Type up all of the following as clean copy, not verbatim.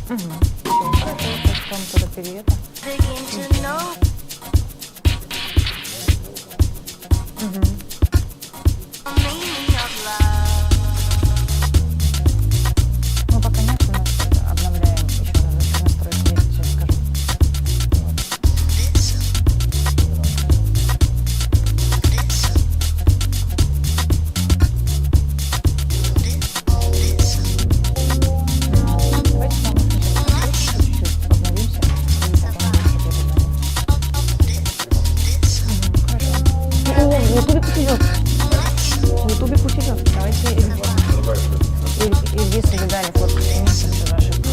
Хорошо, сейчас вам туда привет. Ну, пока нет, у нас обновляем еще раз настройки, я сейчас скажу. Давайте с вами сначала чуть-чуть обновимся, и потом Хорошо. О, в Ютубе пусть идет. В Ютубе пусть идет. Давайте Ильгиз и Дани фотку снимите за ошибку.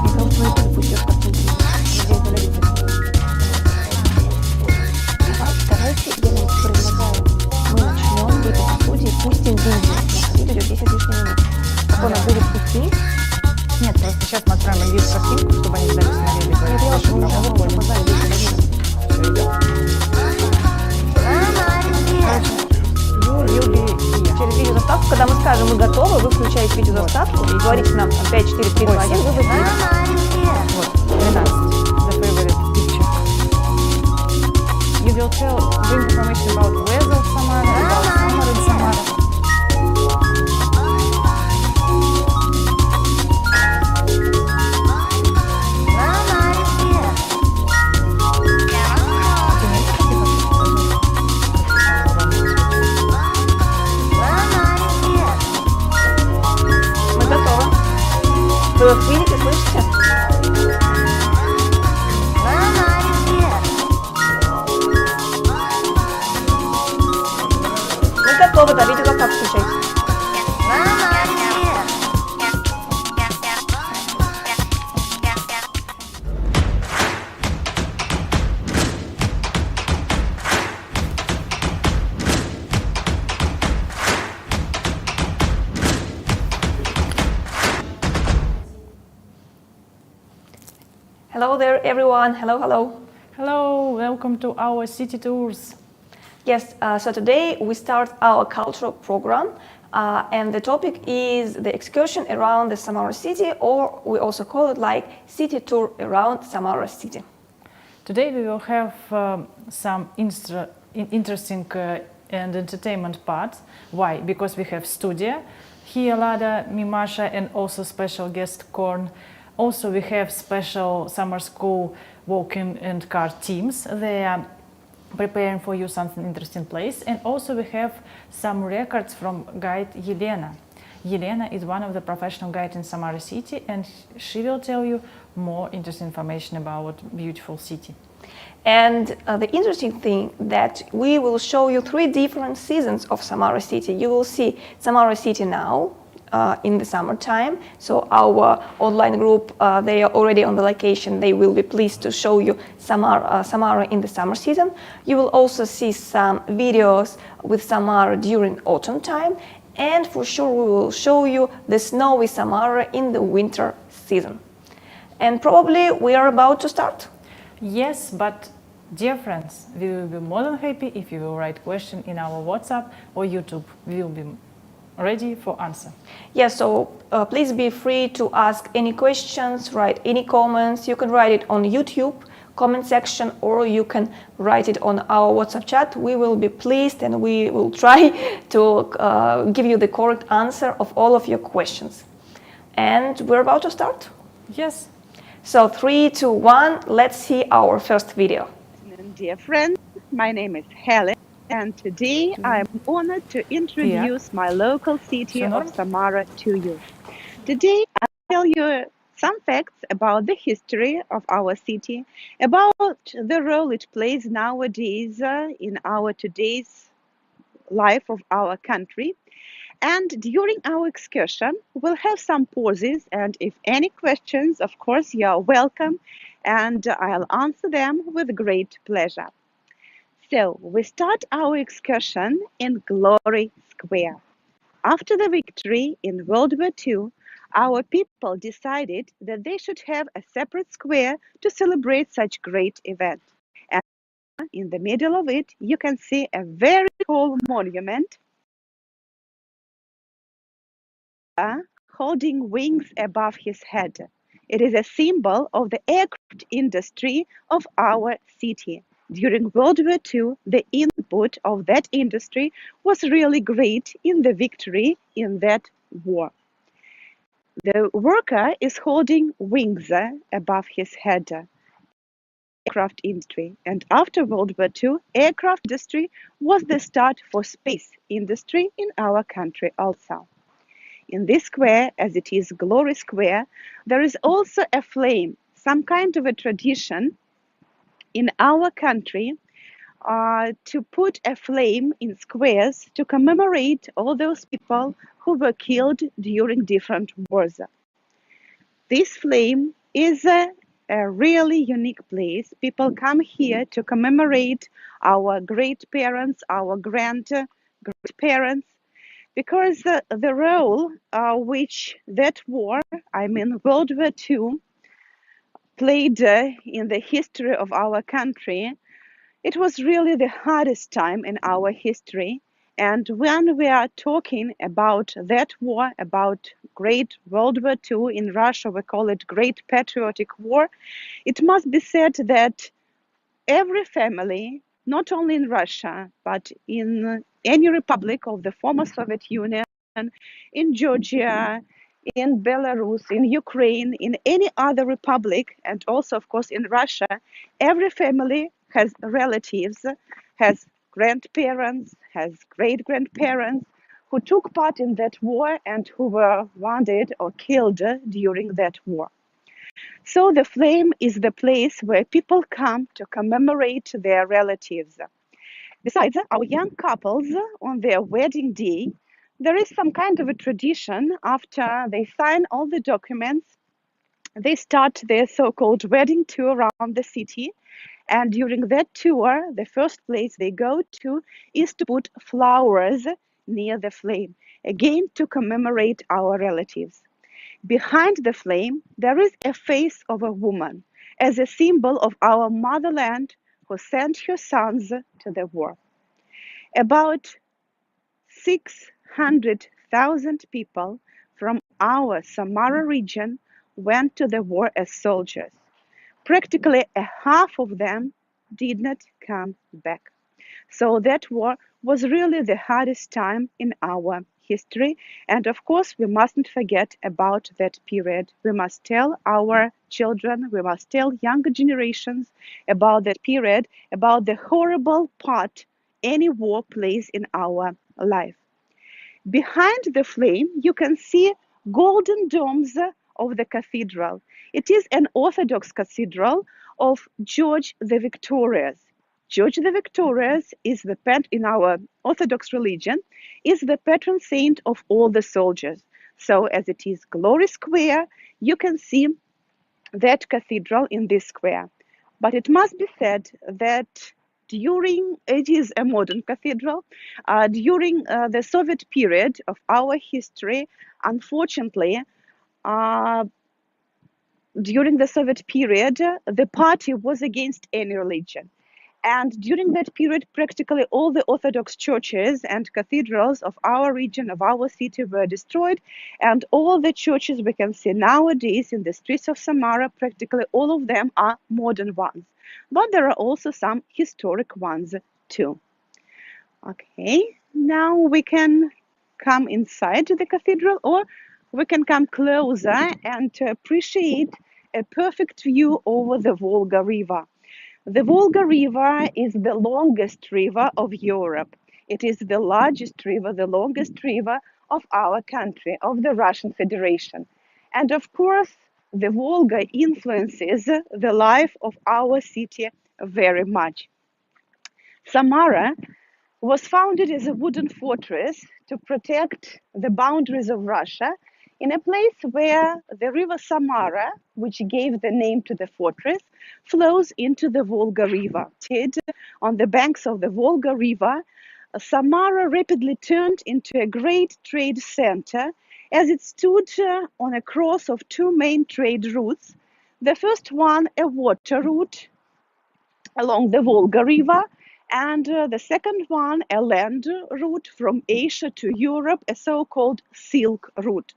Никого на Ютубе пусть идет картинки. Надеюсь, удалите. Давайте, я вам предлагаю, мы начнем выпуск студии, пустим видео. Видео идет 10 лишних минут. Как у нас будет идти? Нет, просто сейчас мы отправим Ильгиз картинку, чтобы они сдали смотрели. Нет, я уже опоздали, через видеозаставку, когда мы скажем, мы готовы, вы включаете видеозаставку и говорите нам 5, 4, 3, 2, 1, вы выходите. Вот, 12. The favorite picture. You will bring information about weather of Samara, about summer in Samara. Мы готовы. Вы нас видите, слышите? Мы готовы, да, видеозаставку включайте. Hello there, everyone. Hello, hello. Hello, welcome to our city tours. Yes, so today we start our cultural program, and the topic is the excursion around the Samara city, or we also call it like city tour around Samara city. Today we will have some interesting and entertainment parts. Why? Because we have studio here, Lada, me, Masha, and also special guest Korn. Also we have special summer school walking and car teams. They are preparing for you something interesting place. And also we have some records from guide Yelena. Yelena is one of the professional guides in Samara city, and she will tell you more interesting information about beautiful city. And the interesting thing that we will show you 3 different seasons of Samara city. You will see Samara city now, in the summertime. So our online group, they are already on the location. They will be pleased to show you Samara in the summer season. You will also see some videos with Samara during autumn time. And for sure we will show you the snowy Samara in the winter season. And probably we are about to start. Yes, but dear friends, we will be more than happy if you will write question in our WhatsApp or YouTube. We will be ready for answer. Yes, so please be free to ask any questions, write any comments. You can write it on YouTube comment section, or you can write it on our WhatsApp chat. We will be pleased and we will try to give you the correct answer of all of your questions. And we're about to start. Yes. So 3, 2, 1, let's see our first video. Dear friends, my name is Helen. And today I'm honored to introduce my local city of Samara to you. Today I'll tell you some facts about the history of our city, about the role it plays nowadays in our today's life of our country. And during our excursion, we'll have some pauses, and if any questions, of course, you are welcome, and I'll answer them with great pleasure. So we start our excursion in Glory Square. After the victory in World War II, our people decided that they should have a separate square to celebrate such great event. And in the middle of it, you can see a very tall monument holding wings above his head. It is a symbol of the aircraft industry of our city. During World War II, the input of that industry was really great in the victory in that war. The worker is holding wings above his head. Aircraft industry. And after World War II, aircraft industry was the start for space industry in our country also. In this square, as it is Glory Square, there is also a flame, some kind of a tradition in our country to put a flame in squares to commemorate all those people who were killed during different wars. This flame is a really unique place. People come here to commemorate our great parents, our grandparents, because the role which that war, I mean World War II, played in the history of our country, it was really the hardest time in our history. And when we are talking about that war, about Great World War II in Russia, we call it Great Patriotic War, it must be said that every family, not only in Russia, but in any republic of the former Soviet Union, in Georgia, in Belarus, in Ukraine, in any other republic, and also, of course, in Russia, every family has relatives, has grandparents, has great grandparents who took part in that war and who were wounded or killed during that war. So the flame is the place where people come to commemorate their relatives. Besides, our young couples on their wedding day, there is some kind of a tradition after they sign all the documents, they start their so-called wedding tour around the city. And during that tour, the first place they go to is to put flowers near the flame, again to commemorate our relatives. Behind the flame, there is a face of a woman as a symbol of our motherland who sent her sons to the war. About 600,000 people from our Samara region went to the war as soldiers. Practically a half of them did not come back. So that war was really the hardest time in our history. And of course, we mustn't forget about that period. We must tell our children, we must tell younger generations about that period, about the horrible part any war plays in our life. Behind the flame, you can see golden domes of the cathedral. It is an Orthodox cathedral of George the Victorious. George the Victorious is in our Orthodox religion, is the patron saint of all the soldiers. So as it is Glory Square, you can see that cathedral in this square. But it must be said that it is a modern cathedral, during the Soviet period of our history, unfortunately, during the Soviet period, the party was against any religion. And during that period, practically all the Orthodox churches and cathedrals of our region, of our city, were destroyed. And all the churches we can see nowadays in the streets of Samara, practically all of them are modern ones. But there are also some historic ones too. Okay, now we can come inside the cathedral, or we can come closer and appreciate a perfect view over the Volga River. The Volga River is the longest river of Europe. It is the largest river, the longest river of our country, of the Russian Federation. And of course, the Volga influences the life of our city very much. Samara was founded as a wooden fortress to protect the boundaries of Russia in a place where the river Samara, which gave the name to the fortress, flows into the Volga River. On the banks of the Volga River, Samara rapidly turned into a great trade center as it stood on a cross of two main trade routes. The first one, a water route, along the Volga River, and the second one, a land route from Asia to Europe, a so-called Silk Route.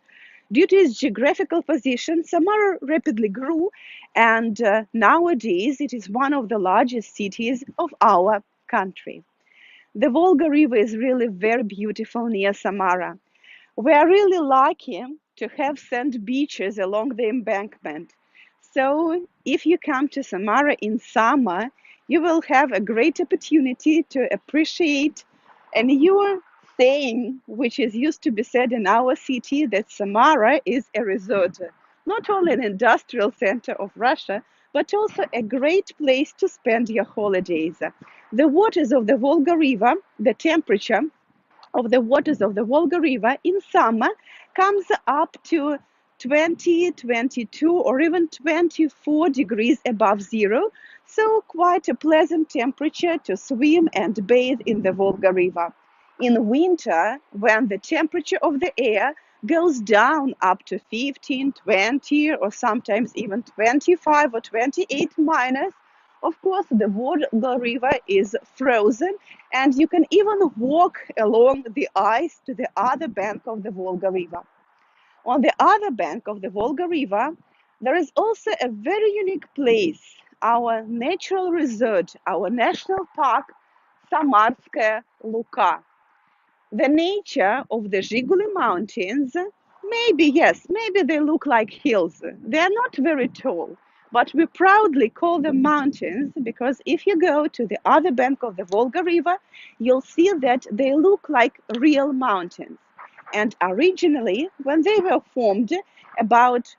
Due to its geographical position, Samara rapidly grew, and nowadays it is one of the largest cities of our country. The Volga River is really very beautiful near Samara. We are really lucky to have sand beaches along the embankment. So if you come to Samara in summer, you will have a great opportunity to appreciate a new saying which is used to be said in our city, that Samara is a resort, not only an industrial center of Russia, but also a great place to spend your holidays. The waters of the Volga River, the temperature of the waters of the Volga River in summer comes up to 20, 22, or even 24 degrees above zero. So quite a pleasant temperature to swim and bathe in the Volga River. In winter, when the temperature of the air goes down up to 15, 20, or sometimes even 25 or 28 minus, of course, the Volga River is frozen, and you can even walk along the ice to the other bank of the Volga River. On the other bank of the Volga River, there is also a very unique place, our natural resort, our national park, Samarskaya Luka. The nature of the Zhiguli Mountains, maybe, yes, maybe they look like hills. They are not very tall, but we proudly call them mountains because if you go to the other bank of the Volga River, you'll see that they look like real mountains. And originally, when they were formed, about,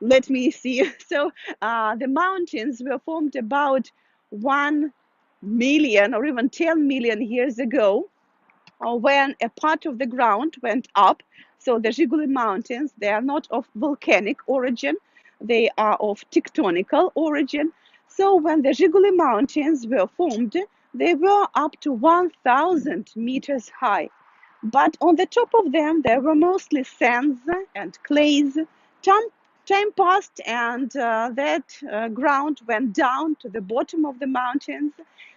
let me see, so the mountains were formed about 1 million or even 10 million years ago, when a part of the ground went up. So the Zhiguli Mountains, they are not of volcanic origin, they are of tectonical origin. So when the Zhiguli Mountains were formed, they were up to 1,000 meters high. But on the top of them, there were mostly sands and clays. Time passed, and that ground went down to the bottom of the mountains.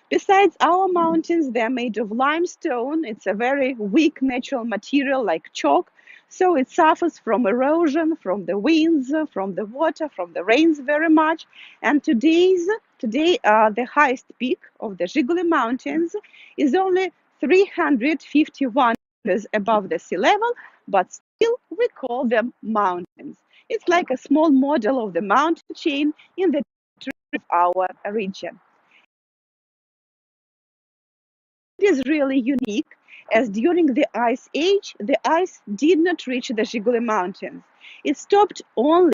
Besides, our mountains, they're made of limestone. It's a very weak natural material like chalk. So it suffers from erosion, from the winds, from the water, from the rains very much. And today, the highest peak of the Zhiguli Mountains is only 351 meters above the sea level, but still we call them mountains. It's like a small model of the mountain chain in the of our region. It is really unique, as during the Ice Age, the ice did not reach the Zhiguli Mountains. It stopped only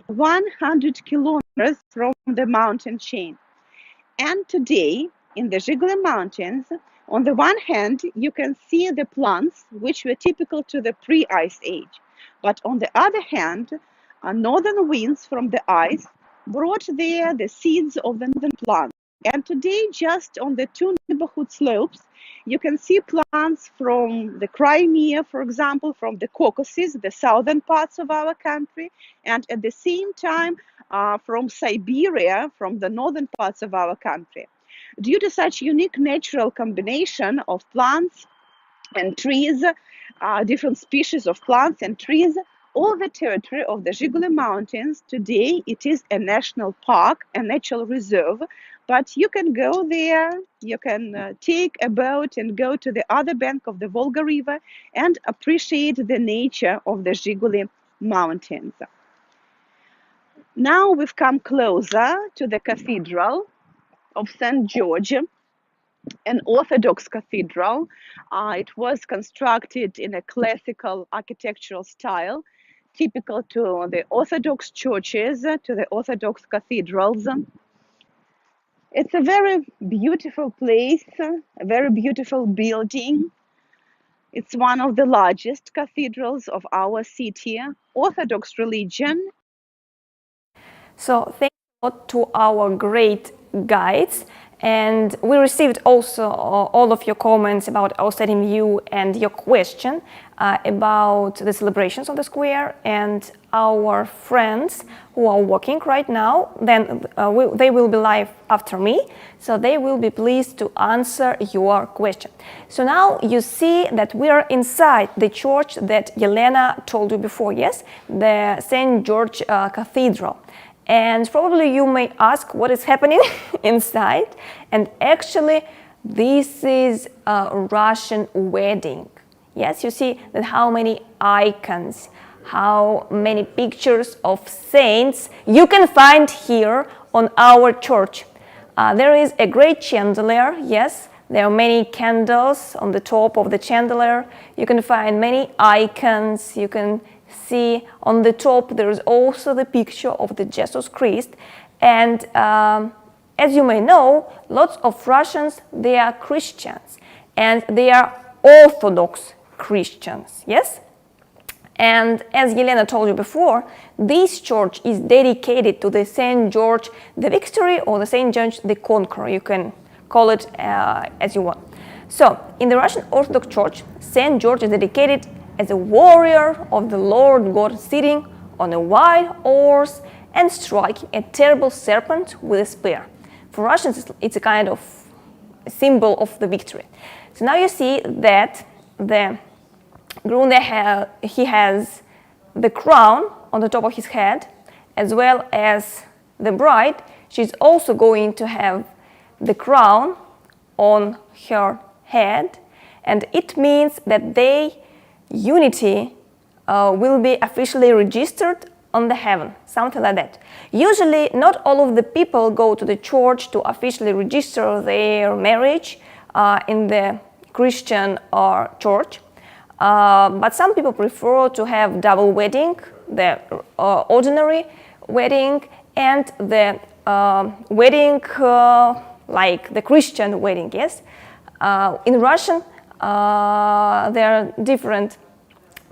100 kilometers from the mountain chain. And today, in the Zhiguli Mountains, on the one hand, you can see the plants which were typical to the pre-Ice Age. But on the other hand, northern winds from the ice brought there the seeds of the northern plants. And today, just on the two neighborhood slopes, you can see plants from the Crimea, for example, from the Caucasus, the southern parts of our country, and at the same time from Siberia, from the northern parts of our country. Due to such unique natural combination of plants and trees, different species of plants and trees, all the territory of the Zhiguli Mountains today, it is a national park, a natural reserve. But you can go there, you can take a boat and go to the other bank of the Volga River and appreciate the nature of the Zhiguli Mountains. Now we've come closer to the Cathedral of St. George, an Orthodox cathedral. It was constructed in a classical architectural style, typical to the Orthodox churches, to the Orthodox cathedrals. It's a very beautiful place, a very beautiful building. It's one of the largest cathedrals of our city. Orthodox religion. So thank you a lot to our great guides. And we received also all of your comments about our study view and your question. about the celebrations of the square, and our friends who are working right now, then they will be live after me, so they will be pleased to answer your question. So now you see that we are inside the church that Yelena told you before, yes, the St. George Cathedral. And probably you may ask what is happening inside, and actually this is a Russian wedding. Yes, you see that how many icons, how many pictures of saints you can find here on our church. There is a great chandelier, yes, there are many candles on the top of the chandelier. You can find many icons, you can see on the top there is also the picture of the Jesus Christ. And as you may know, lots of Russians, they are Christians, and they are Orthodox Christians, yes? And as Yelena told you before, this church is dedicated to the St. George the Victory or the St. George the Conqueror. You can call it as you want. So, in the Russian Orthodox Church, St. George is dedicated as a warrior of the Lord God sitting on a white horse and striking a terrible serpent with a spear. For Russians, it's a kind of symbol of the victory. So now you see that the groom, he has the crown on the top of his head, as well as the bride. She's also going to have the crown on her head, and it means that their unity will be officially registered on the heaven, something like that. Usually, not all of the people go to the church to officially register their marriage in the Christian church. But some people prefer to have double wedding, the ordinary wedding and the wedding like the Christian wedding, yes? In Russian, there are different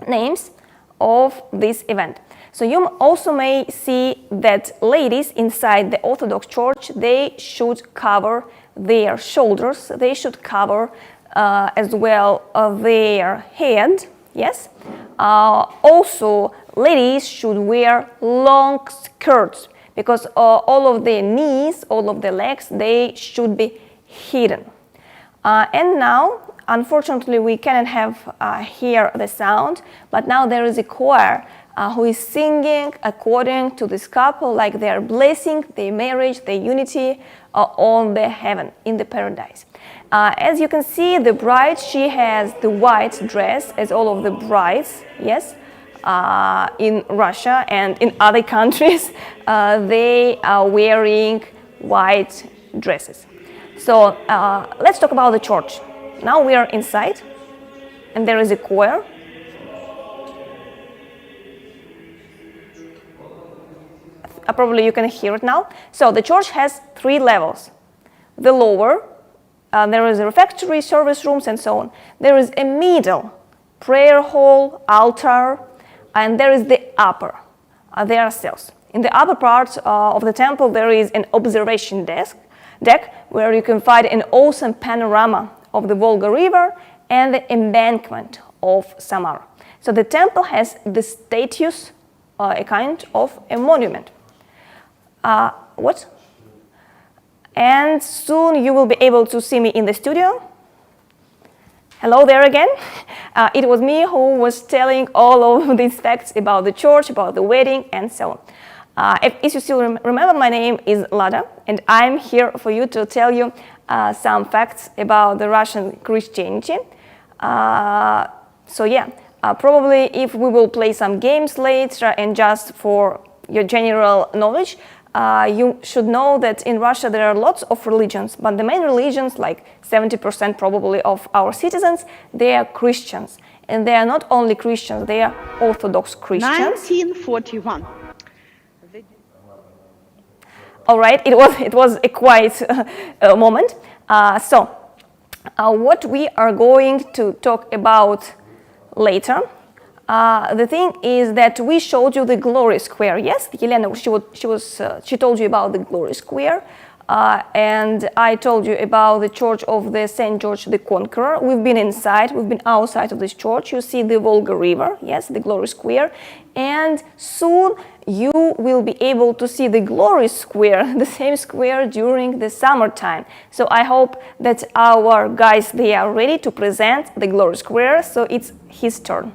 names of this event. So you also may see that ladies inside the Orthodox Church, they should cover their shoulders, they should cover as well their head, yes. Also, ladies should wear long skirts because all of their knees, all of the legs, they should be hidden. And now, unfortunately, we cannot have hear the sound, but now there is a choir who is singing according to this couple, like they are blessing their marriage, their unity on the heaven, in the paradise. As you can see, the bride, she has the white dress, as all of the brides, yes, in Russia and in other countries, they are wearing white dresses. So let's talk about the church. Now we are inside, and there is a choir. Probably you can hear it now. So the church has 3 levels. The lower, there is a refectory, service rooms, and so on. There is a middle, prayer hall, altar, and there is the upper. There are cells. In the upper part of the temple, there is an observation deck where you can find an awesome panorama of the Volga River and the embankment of Samara. So the temple has the status, a kind of a monument. And soon you will be able to see me in the studio. Hello there again. It was me who was telling all of these facts about the church, about the wedding, and so on. If you still remember, my name is Lada, and I'm here for you to tell you some facts about the Russian Christianity. So yeah, probably if we will play some games later, and just for your general knowledge, you should know that in Russia there are lots of religions, but the main religions, like 70% probably of our citizens, they are Christians. And they are not only Christians, they are Orthodox Christians. 1941. All right, it was a quiet moment. So what we are going to talk about later, the thing is that we showed you the Glory Square. Yes, Yelena, she told you about the Glory Square. And I told you about the church of the Saint George the Conqueror. We've been inside, we've been outside of this church. You see the Volga River, yes, the Glory Square. And soon you will be able to see the Glory Square, the same square during the summertime. So I hope that our guys, they are ready to present the Glory Square. So it's his turn.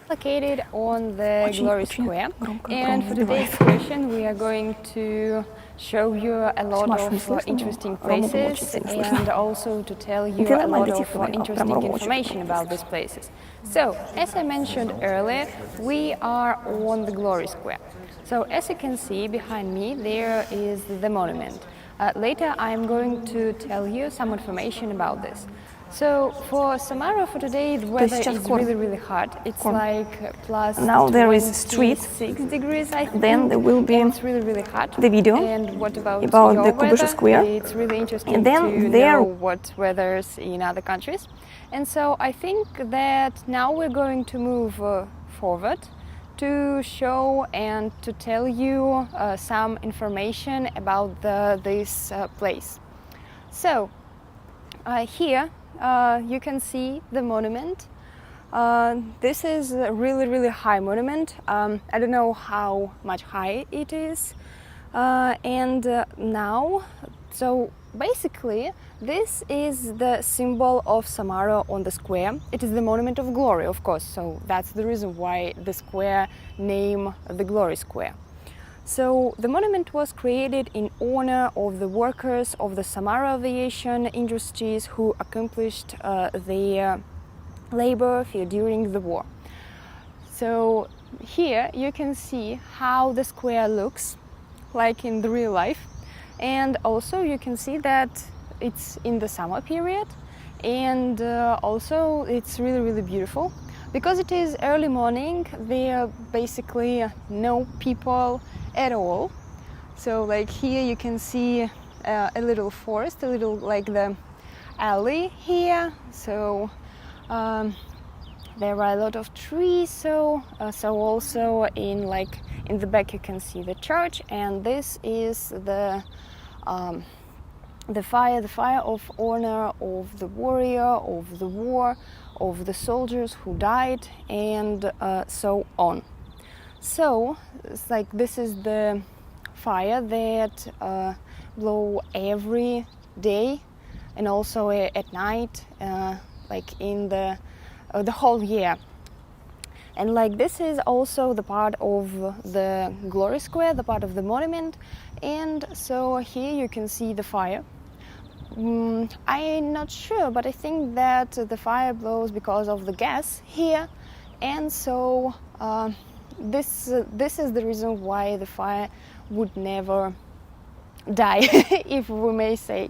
Located on the Glory Square, and for today's excursion we are going to show you a lot of interesting places and also to tell you a lot of interesting information about these places. So, as I mentioned earlier, we are on the Glory Square. So, as you can see behind me, there is the monument. Later I am going to tell you some information about this. So for Samara for today the weather is really hot. It's like plus now there is a street 6 degrees I think. Then there will be it's really hot. The video and what about the Kubusha Square. It's really interesting and then to know what weathers in other countries. And so I think that now we're going to move forward to show and to tell you some information about this place. So here you can see the monument. This is a really high monument. I don't know how much high it is. Now, so basically this is the symbol of Samara on the square. It is the monument of glory, of course, so that's the reason why the square name the Glory Square. So the monument was created in honor of the workers of the Samara aviation industries who accomplished their labor during the war. So here you can see how the square looks like in the real life, and also you can see that it's in the summer period, and also it's really beautiful because it is early morning. There are basically no people at all. So like here you can see a little forest, a little like the alley here. So there are a lot of trees. So also in the back you can see the church, and this is the fire of honor of the warrior of the war, of the soldiers who died, and so on. So it's like this is the fire that blow every day and also at night, like in the whole year. And like this is also the part of the Glory Square, the part of the monument. And so here you can see the fire. I'm not sure, but I think that the fire blows because of the gas here, and so this is the reason why the fire would never die, if we may say.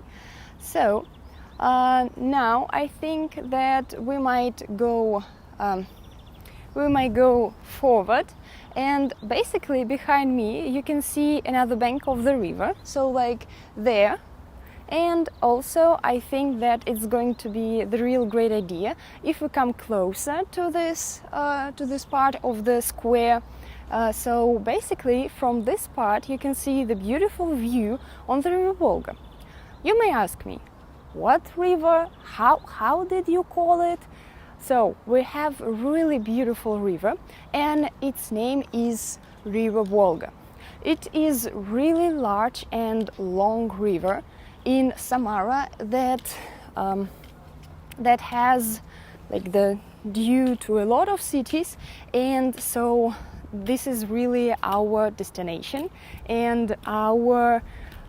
So now I think that we might go forward, and basically behind me you can see another bank of the river, so like there. And also I think that it's going to be the real great idea if we come closer to this part of the square. So basically from this part you can see the beautiful view on the river Volga. You may ask me, what river? How did you call it? So we have a really beautiful river, and its name is River Volga. It is really large and long river in Samara that has like due to a lot of cities, and so this is really our destination and our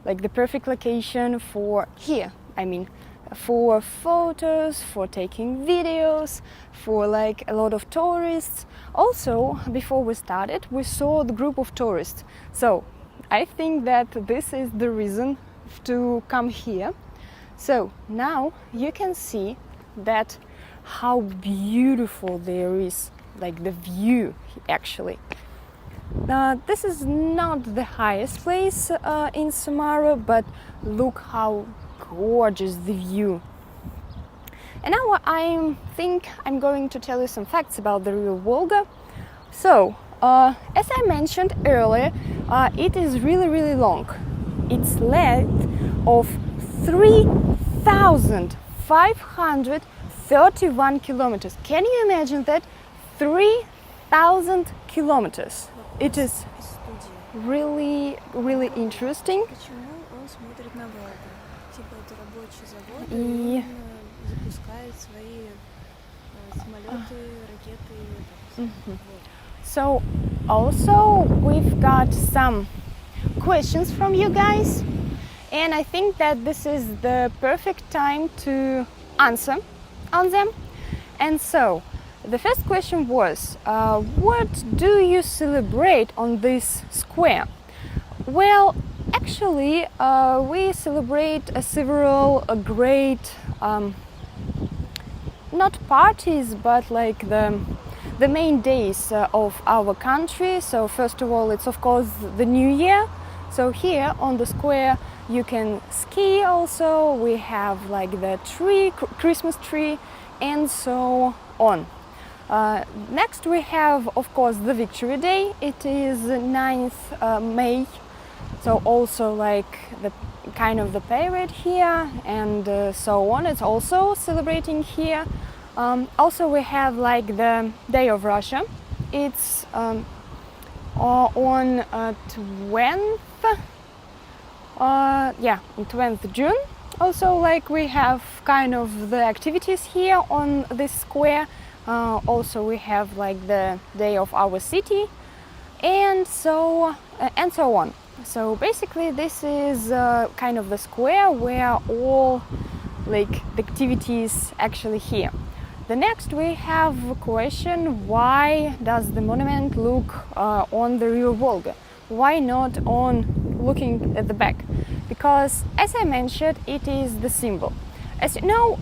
like the perfect location for here. I mean, for photos, for taking videos, for like a lot of tourists. Also, before we started, we saw the group of tourists. So I think that this is the reason to come here. So now you can see that how beautiful there is, like the view actually. This is not the highest place in Samara, but look how gorgeous the view. And now I think I'm going to tell you some facts about the River Volga. So, as I mentioned earlier, it is really long. Its length of 3,531 kilometers. Can you imagine that? 3,000 kilometers. It is really interesting. So also we've got some questions from you guys, and I think that this is the perfect time to answer on them. And so the first question was, what do you celebrate on this square? Well, actually, we celebrate several great, not parties, but like the main days of our country. So first of all, it's of course the New Year. So here on the square you can ski also. We have like the tree, Christmas tree, and so on. Next we have of course the Victory Day. It is 9th May. So also like the kind of the parade here and so on. It's also celebrating here. Also we have like the Day of Russia. It's on 20th June. Also like we have kind of the activities here on this square. Also we have like the Day of our city and so on. So basically this is kind of the square where all like the activities actually here. The next we have a question, why does the monument look on the River Volga? Why not on looking at the back? Because as I mentioned, it is the symbol. As you know,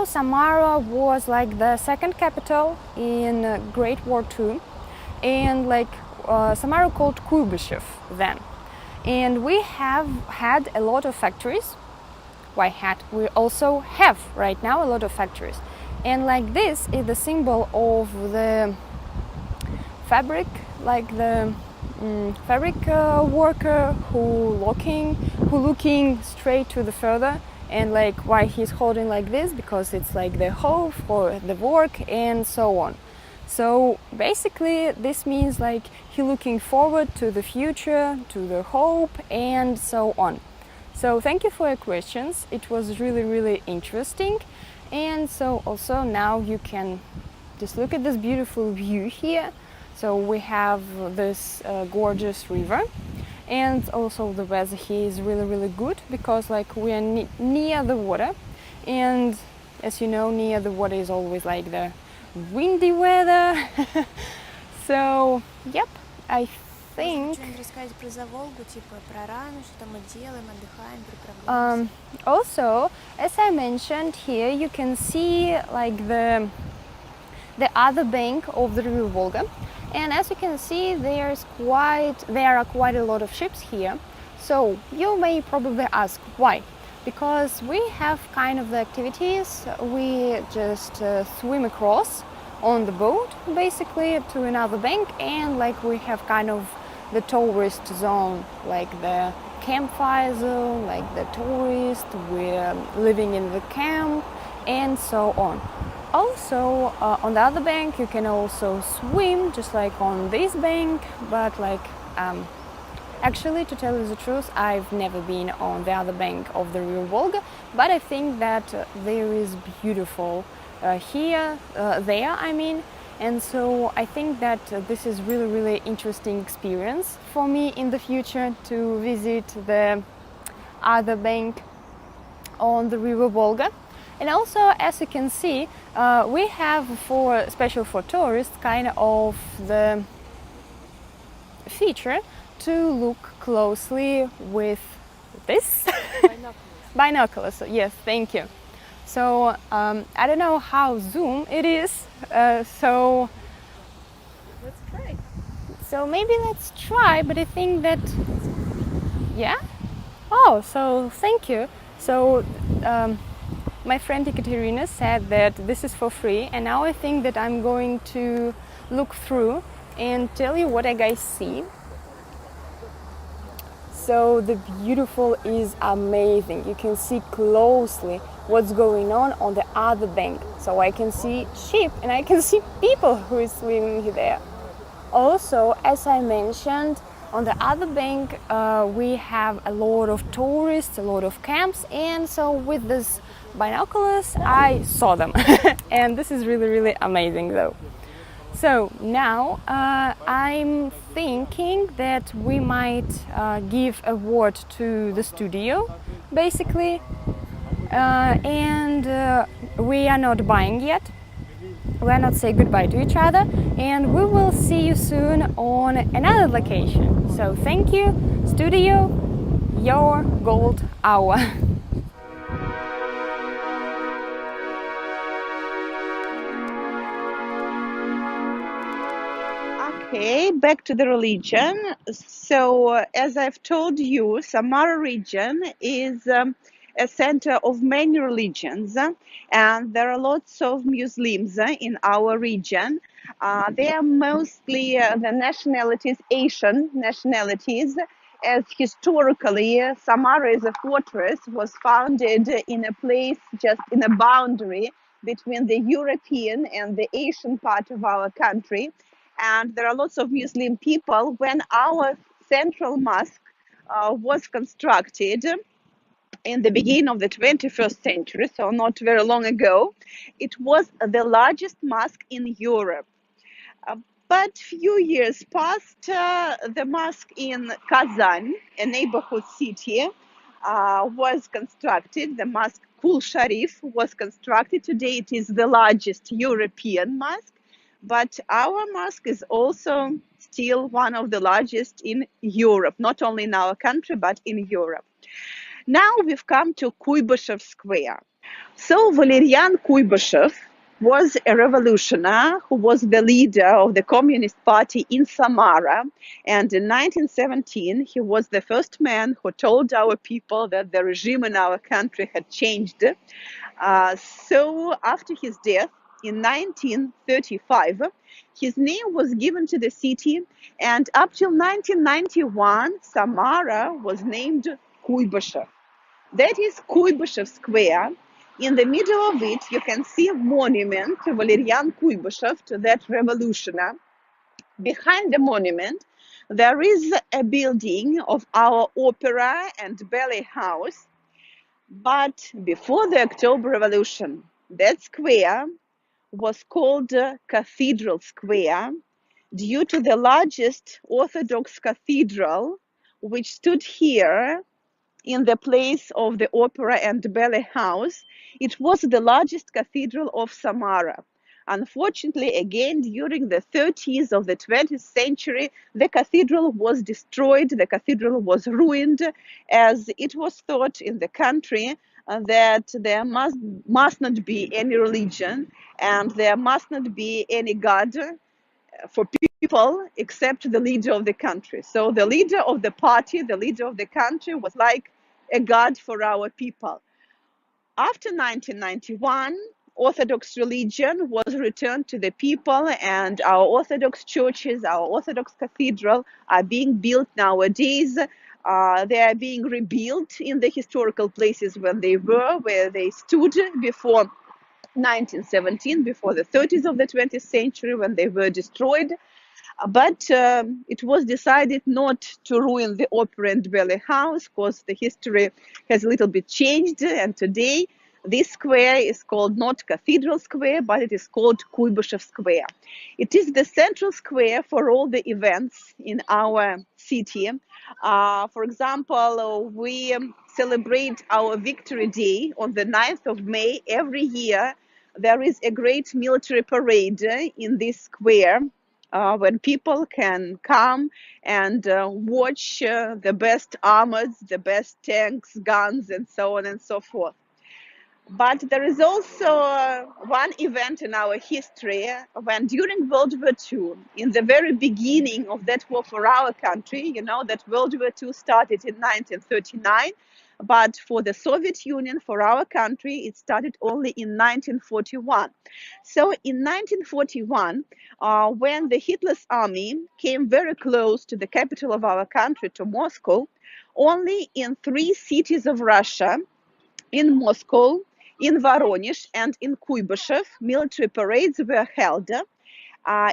Samara was like the second capital in Great War II, and like Samara called Kuibyshev then. And we have had a lot of factories. We also have right now a lot of factories. And like this is the symbol of the fabric, like the fabric worker who looking straight to the further, and like why he's holding like this, because it's like the hope for the work and so on. So basically this means like he looking forward to the future, to the hope and so on. So thank you for your questions. It was really interesting. And so also now you can just look at this beautiful view here. So we have this gorgeous river, and also the weather here is really good, because like we are near the water, and as you know, near the water is always like the windy weather. So yep, I think also, as I mentioned, here you can see like the other bank of the River Volga, and as you can see there are quite a lot of ships here. So you may probably ask why. Because we have kind of the activities, we just swim across on the boat basically to another bank, and like we have kind of the tourist zone, like the campfire zone, like the tourist, we're living in the camp and so on. Also on the other bank you can also swim just like on this bank, but like actually, to tell you the truth, I've never been on the other bank of the River Volga, but I think that there is beautiful there I mean, and so I think that this is really interesting experience for me in the future to visit the other bank on the River Volga. And also, as you can see, we have special for tourists kind of the feature to look closely with this binoculars. Yes, thank you. So I don't know how zoom it is. So Let's try. so maybe let's try. But I think that yeah. Oh, so thank you. So my friend Ekaterina said that this is for free, and now I think that I'm going to look through and tell you what I guys see. So the beautiful is amazing. You can see closely what's going on the other bank. So I can see sheep and I can see people who is swimming there. Also, as I mentioned, on the other bank we have a lot of tourists, a lot of camps, and so with this binoculars I saw them. And this is really, really amazing though. So now I'm thinking that we might give a word to the studio, basically, and we are not buying yet. We are not saying goodbye to each other, and we will see you soon on another location. So thank you, studio, your gold hour. Okay, back to the religion. So, as I've told you, Samara region is a center of many religions, and there are lots of Muslims in our region. They are mostly the nationalities, Asian nationalities, as historically Samara is a fortress, was founded in a place just in a boundary between the European and the Asian part of our country. And there are lots of Muslim people. When our central mosque was constructed in the beginning of the 21st century, so not very long ago, it was the largest mosque in Europe. Uh, but few years passed, the mosque in Kazan, a neighborhood city, was constructed. The mosque Kul Sharif was constructed. Today it is the largest European mosque, but our mosque is also still one of the largest in Europe, not only in our country, but in Europe. Now we've come to Kuibyshev Square. So Valerian Kuibyshev was a revolutionary who was the leader of the Communist Party in Samara. And in 1917, he was the first man who told our people that the regime in our country had changed. So after his death in 1935, his name was given to the city. And up till 1991, Samara was named Kuibyshev. That is Kuibyshev Square. In the middle of it, you can see a monument to Valerian Kuibyshev, to that revolutionary. Behind the monument, there is a building of our opera and ballet house. But before the October Revolution, that square was called Cathedral Square due to the largest Orthodox cathedral, which stood here in the place of the opera and ballet house. It was the largest cathedral of Samara. Unfortunately, again, during the 30s of the 20th century, the cathedral was destroyed, the cathedral was ruined, as it was thought in the country that there must not be any religion and there must not be any God for people except the leader of the country. So the leader of the party, the leader of the country was like a god for our people. After 1991, Orthodox religion was returned to the people, and our Orthodox churches, our Orthodox cathedral are being built nowadays. They are being rebuilt in the historical places when they were, where they stood before 1917, before the 30s of the 20th century, when they were destroyed. But it was decided not to ruin the opera and ballet house because the history has a little bit changed. And today, this square is called not Cathedral Square, but it is called Kuibyshev Square. It is the central square for all the events in our city. For example, we celebrate our Victory Day on the 9th of May every year. There is a great military parade in this square. when people can come and watch the best armors, the best tanks, guns, and so on and so forth. But there is also one event in our history when during World War II, in the very beginning of that war for our country, you know that World War II started in 1939, but for the Soviet Union, for our country, it started only in 1941. So in 1941, when the Hitler's army came very close to the capital of our country, to Moscow, only in 3 cities of Russia, in Moscow, in Voronezh, and in Kuibyshev, military parades were held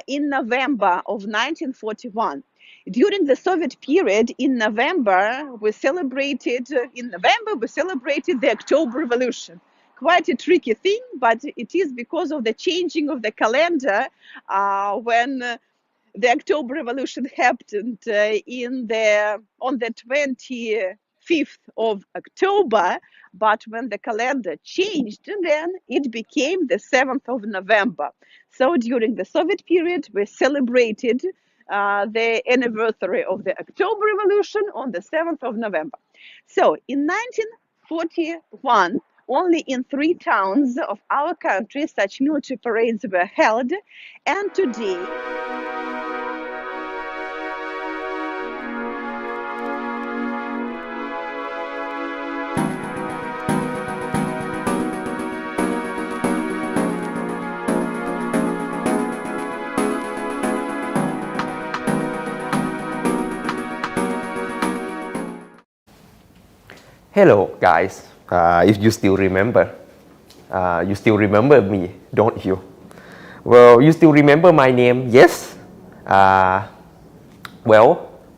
in November of 1941. During the Soviet period, in November, we celebrated the October Revolution. Quite a tricky thing, but it is because of the changing of the calendar when the October Revolution happened on the 25th of October, but when the calendar changed, then it became the 7th of November. So during the Soviet period, we celebrated the anniversary of the October Revolution on the 7th of November. So in 1941, only in 3 towns of our country such military parades were held, and today Hello guys, if you still remember me, don't you? Well, you still remember my name, yes? Well,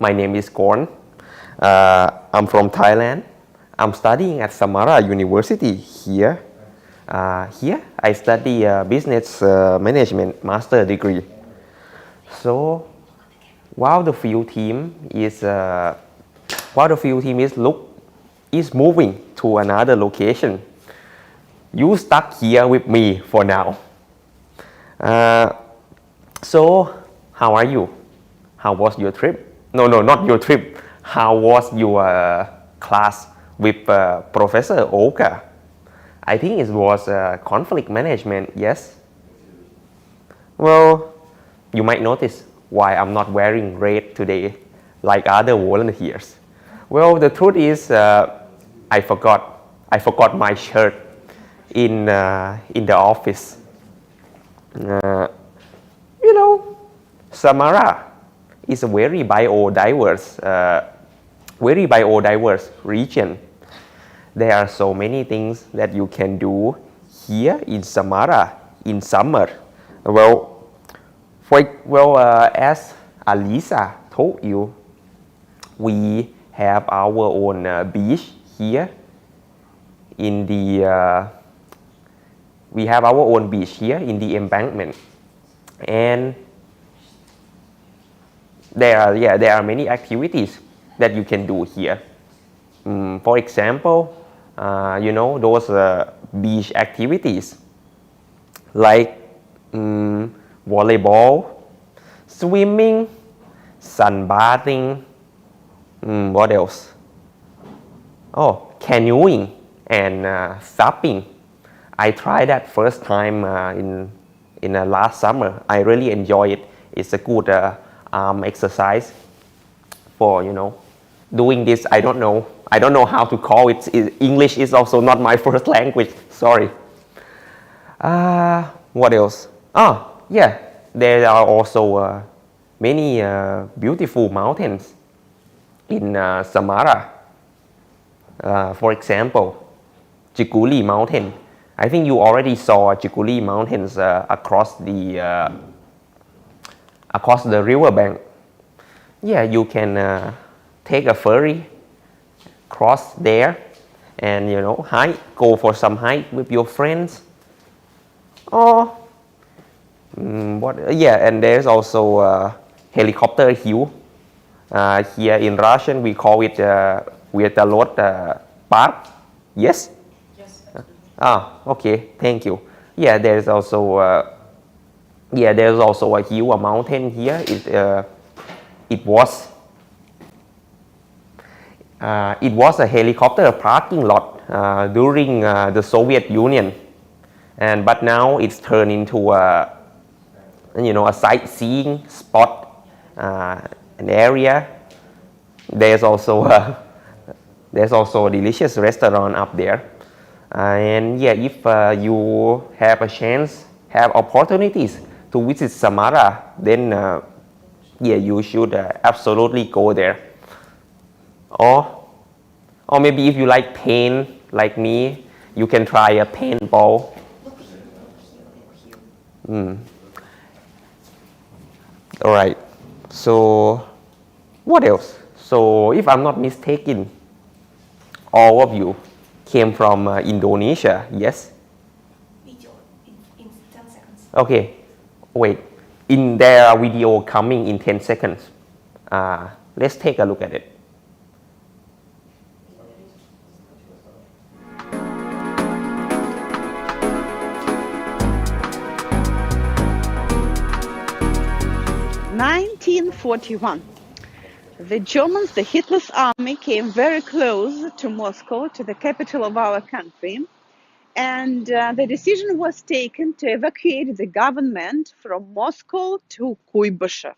my name is Korn. I'm from Thailand. I'm studying at Samara University here. Here I study business management master degree. So while the field team is moving to another location, you stuck here with me for now. So how are you? How was your trip? No, not your trip. How was your class with Professor Olga? I think it was conflict management, yes? Well, you might notice why I'm not wearing red today like other volunteers. Well, the truth is I forgot my shirt in the office. Samara is a very biodiverse region. There are so many things that you can do here in Samara in summer. As Alisa told you, we have our own beach here in the embankment, and there are many activities that you can do here. For example, those beach activities like volleyball, swimming, sunbathing. What else? Oh, canoeing and supping. I tried that first time in last summer. I really enjoy it. It's a good arm exercise for doing this. I don't know how to call it. English is also not my first language. Sorry. What else? There are also many beautiful mountains in Samara. For example, Chikuli Mountain. I think you already saw Chikuli Mountains across the riverbank. Yeah, you can take a ferry, cross there, and go for some hike with your friends. Or and there's also helicopter hill. Here in Russian we call it Vertolot Park. Yes? Yes. Okay, thank you. Yeah, there's also Yeah, there's also a hill, a mountain here. It was it was a helicopter parking lot during the Soviet Union, but now it's turned into a sightseeing spot, an area. There's also a delicious restaurant up there, and yeah, if you have a chance, have opportunities to visit Samara, then yeah, you should absolutely go there. Or, or maybe if you like paint like me, you can try a paintball. All right. So, what else? So, if I'm not mistaken, all of you came from Indonesia, yes? Video in 10 seconds. Okay. Wait. In their video coming in 10 seconds. Let's take a look at it. "1941. The Germans, the Hitler's army, came very close to Moscow, to the capital of our country, and the decision was taken to evacuate the government from Moscow to Kuibyshev.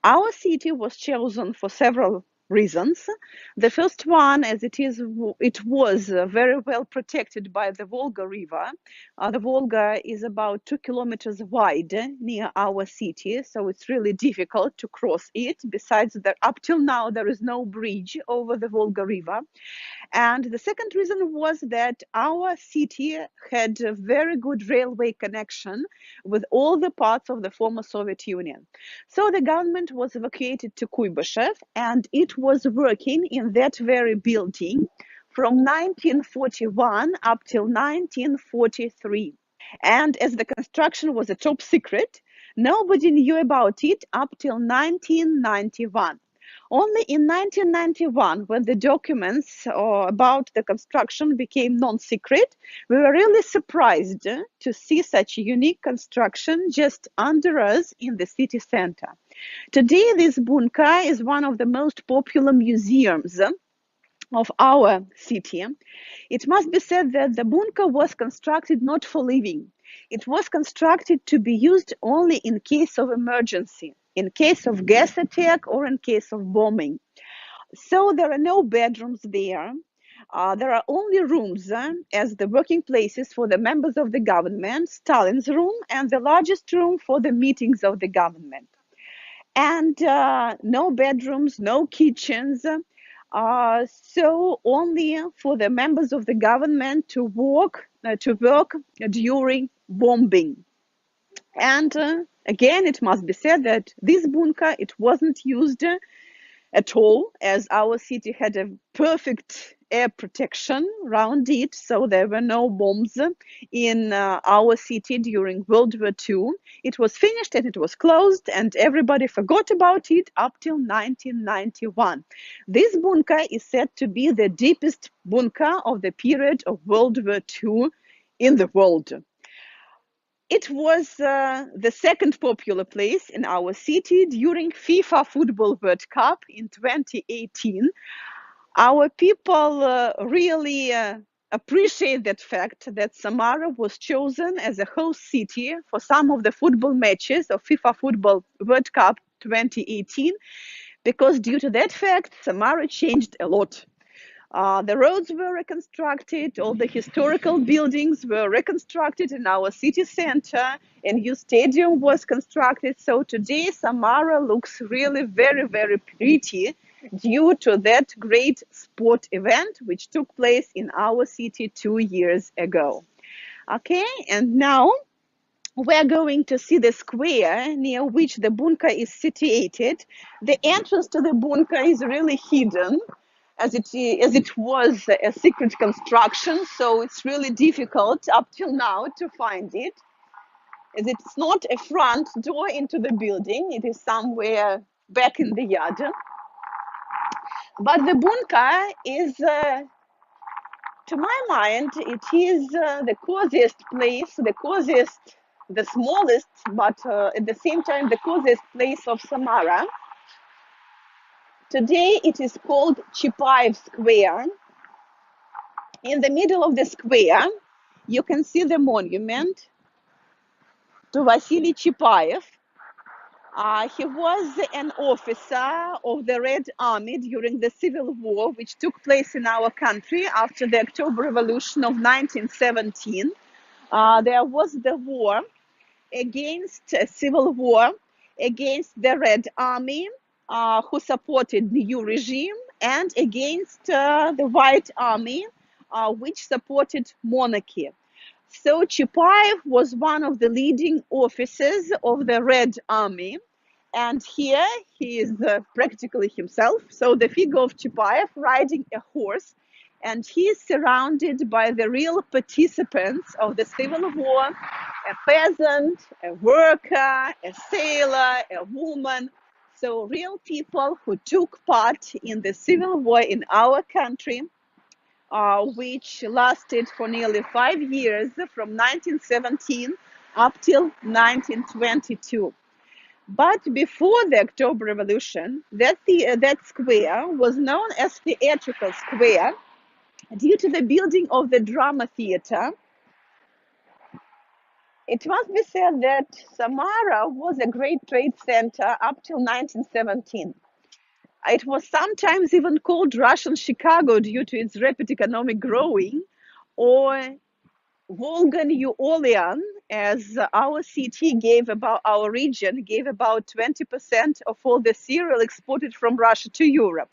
Our city was chosen for several reasons. The first one, as it was very well protected by the Volga River. The Volga is about 2 kilometers wide near our city, so it's really difficult to cross it. Besides that, up till now, there is no bridge over the Volga River. And the second reason was that our city had a very good railway connection with all the parts of the former Soviet Union. So the government was evacuated to Kuibyshev, and it was working in that very building from 1941 up till 1943. And as the construction was a top secret, nobody knew about it up till 1991. Only in 1991, when the documents about the construction became non-secret, we were really surprised to see such a unique construction just under us in the city center. Today, this bunker is one of the most popular museums of our city. It must be said that the bunker was constructed not for living. It was constructed to be used only in case of emergency, in case of gas attack or in case of bombing. So there are no bedrooms there. There are only rooms as the working places for the members of the government, Stalin's room, and the largest room for the meetings of the government. And no bedrooms, no kitchens. So only for the members of the government to work during bombing. And again, it must be said that this bunker, it wasn't used at all, as our city had a perfect air protection around it, so there were no bombs in our city during World War II. It was finished and it was closed, and everybody forgot about it up till 1991. This bunker is said to be the deepest bunker of the period of World War II in the world. It was the second popular place in our city during FIFA Football World Cup in 2018. Our people really appreciate that fact that Samara was chosen as a host city for some of the football matches of FIFA Football World Cup 2018, because due to that fact, Samara changed a lot. The roads were reconstructed, all the historical buildings were reconstructed in our city center, a new stadium was constructed. So today Samara looks really very, very pretty due to that great sport event which took place in our city 2 years ago. Okay, and now we're going to see the square near which the bunker is situated. The entrance to the bunker is really hidden, as it was a secret construction, so it's really difficult up till now to find it, as it's not a front door into the building, it is somewhere back in the yard. But the bunker is, to my mind, it is the coziest place, the coziest the smallest, but at the same time the coziest place of Samara. Today it is called Chipaev Square. In the middle of the square, you can see the monument to Vasily Chipaev. He was an officer of the Red Army during the Civil War, which took place in our country after the October Revolution of 1917. There was the war against civil war against the Red Army, who supported the new regime, and against the White Army, which supported monarchy. So Chipaev was one of the leading officers of the Red Army. And here he is practically himself. So the figure of Chipaev riding a horse, and he is surrounded by the real participants of the Civil War, a peasant, a worker, a sailor, a woman. So real people who took part in the Civil War in our country, which lasted for nearly 5 years, from 1917 up till 1922. But before the October Revolution, that square was known as Theatrical Square due to the building of the drama theater. It must be said that Samara was a great trade center up till 1917. It was sometimes even called Russian Chicago due to its rapid economic growing, or Volga New Orleans, as our city gave about our region gave about 20% of all the cereal exported from Russia to Europe.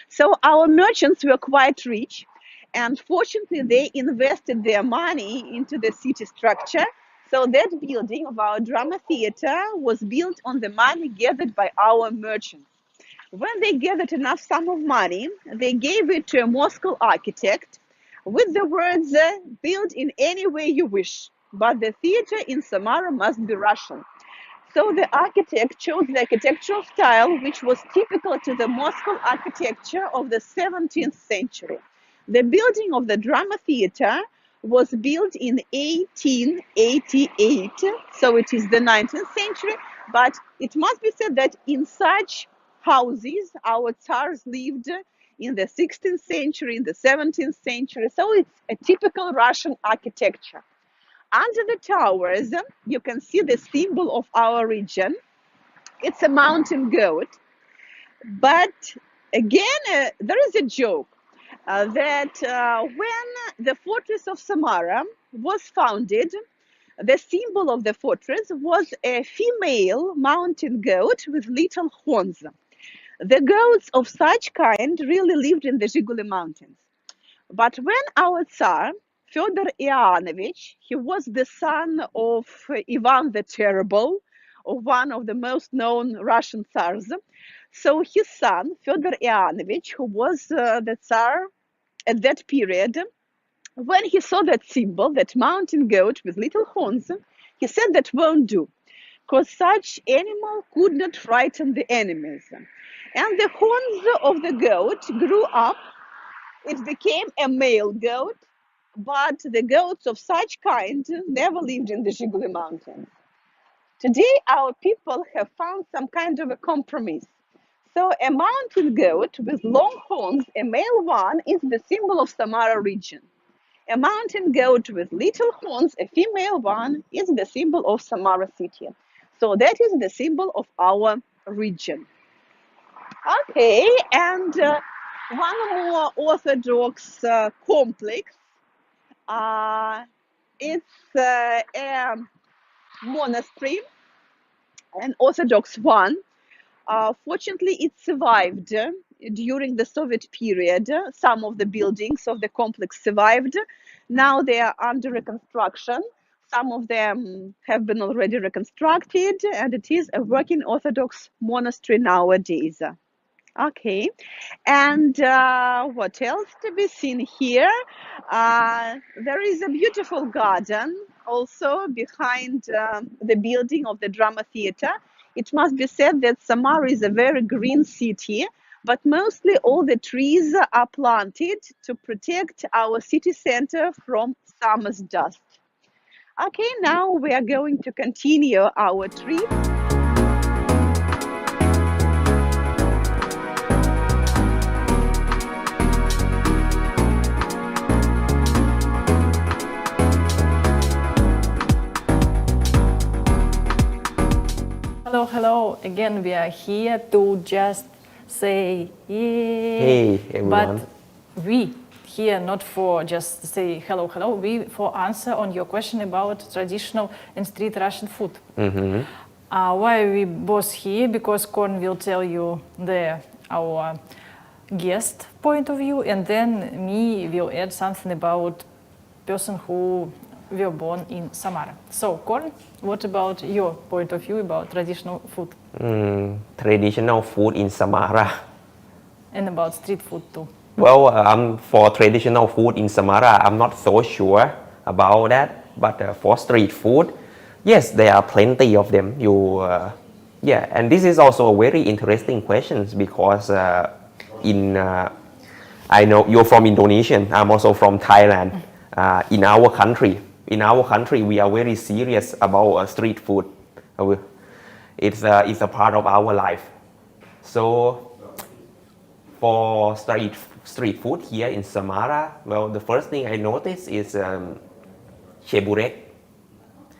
So our merchants were quite rich, and fortunately they invested their money into the city structure. So that building of our drama theater was built on the money gathered by our merchants. When they gathered enough sum of money, they gave it to a Moscow architect with the words, build in any way you wish, but the theater in Samara must be Russian. So the architect chose the architectural style which was typical to the Moscow architecture of the 17th century. The building of the drama theater was built in 1888, so it is the 19th century, but it must be said that in such houses our Tsars lived in the 16th century, in the 17th century, so it's a typical Russian architecture. Under the towers, you can see the symbol of our region. It's a mountain goat. But again, there is a joke that when the fortress of Samara was founded, the symbol of the fortress was a female mountain goat with little horns. The goats of such kind really lived in the Zhiguli Mountains. But when our Tsar, Fyodor Ivanovich, he was the son of Ivan the Terrible, of one of the most known Russian Tsars. So his son, Fyodor Ivanovich, who was the Tsar at that period, when he saw that symbol, that mountain goat with little horns, he said that won't do, because such animal could not frighten the enemies. And the horns of the goat grew up. It became a male goat, but the goats of such kind never lived in the Zhiguli Mountains. Today, our people have found some kind of a compromise. So a mountain goat with long horns, a male one, is the symbol of Samara region. A mountain goat with little horns, a female one, is the symbol of Samara city. So that is the symbol of our region. Okay, and one more Orthodox complex. It's a monastery, an Orthodox one. Fortunately, it survived during the Soviet period. Some of the buildings of the complex survived. Now they are under reconstruction. Some of them have been already reconstructed, and it is a working Orthodox monastery nowadays. Okay, and what else to be seen here? There is a beautiful garden also behind the building of the drama theater. It must be said that Samara is a very green city, but mostly all the trees are planted to protect our city center from summer's dust. Okay, now we are going to continue our trip. Hello, hello. Again, we are here to just say yay. Hey, everyone. But we here not for just say hello, hello. We for answer on your question about traditional and street Russian food. Why we both here? Because Korn will tell you our guest point of view, and then me will add something about person who were born in Samara. So, Korn, what about your point of view about traditional food? Traditional food in Samara. And about street food too. Well, for traditional food in Samara, I'm not so sure about that. But for street food, yes, there are plenty of them. And this is also a very interesting question because I know you're from Indonesia. I'm also from Thailand. In our country, we are very serious about street food. It's a part of our life. So for street food here in Samara, well, the first thing I noticed is sheburek.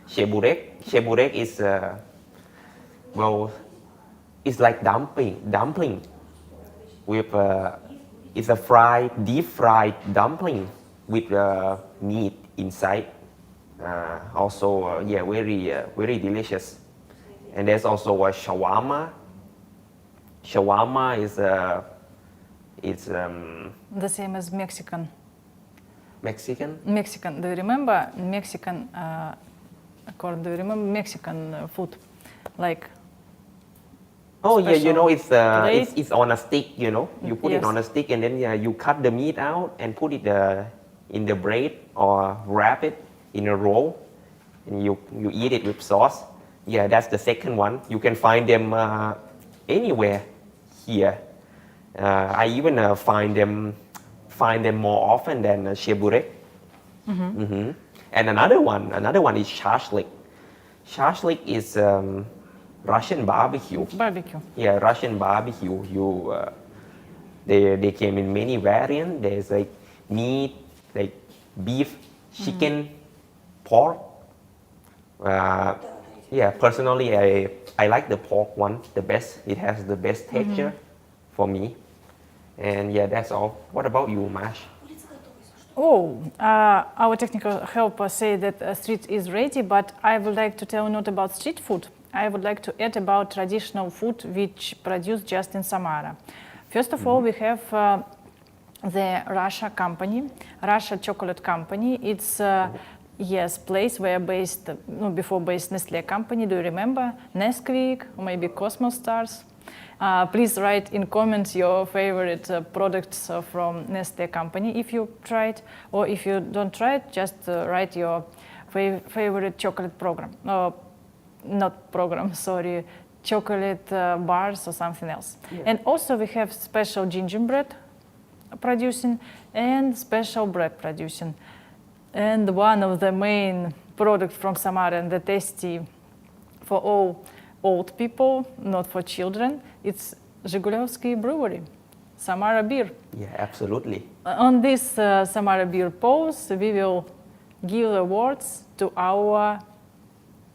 Sheburek is it's like dumpling with it's a deep fried dumpling with meat inside. Very delicious. And there's also a shawarma. Shawarma is The same as Mexican. Mexican. Mexican. Do you remember Mexican? Korn, do you remember Mexican food? Like. Oh yeah, plate? it's on a stick. You put it Yes. on a stick and then you cut the meat out and put it in the bread or wrap it in a roll, and you eat it with sauce. Yeah, that's the second one. You can find them anywhere here. I even find them more often than sheburek. And another one is shashlik. Shashlik is Russian barbecue. Barbecue. Yeah, Russian barbecue. They came in many variants. There's like meat, like beef, chicken, pork. Personally, I like the pork one the best. It has the best texture for me. And yeah, that's all. What about you, Mash? Our technical helper say that street is ready, but I would like to tell not about street food. I would like to add about traditional food which produced just in Samara. First of all, we have the Russia company, Russia Chocolate Company. It's place where before based Nestle company. Do you remember Nesquik or maybe Cosmos Stars? Please write in comments your favorite products from Nestle company if you tried, or if you don't try it, just write your favorite chocolate program. Not program, sorry, chocolate bars or something else. Yeah. And also we have special gingerbread producing and special bread producing. And one of the main products from Samara and the tasty for all old people, not for children, it's Zhigulevsky Brewery, Samara beer. Yeah, absolutely. On this Samara beer pose, we will give awards to our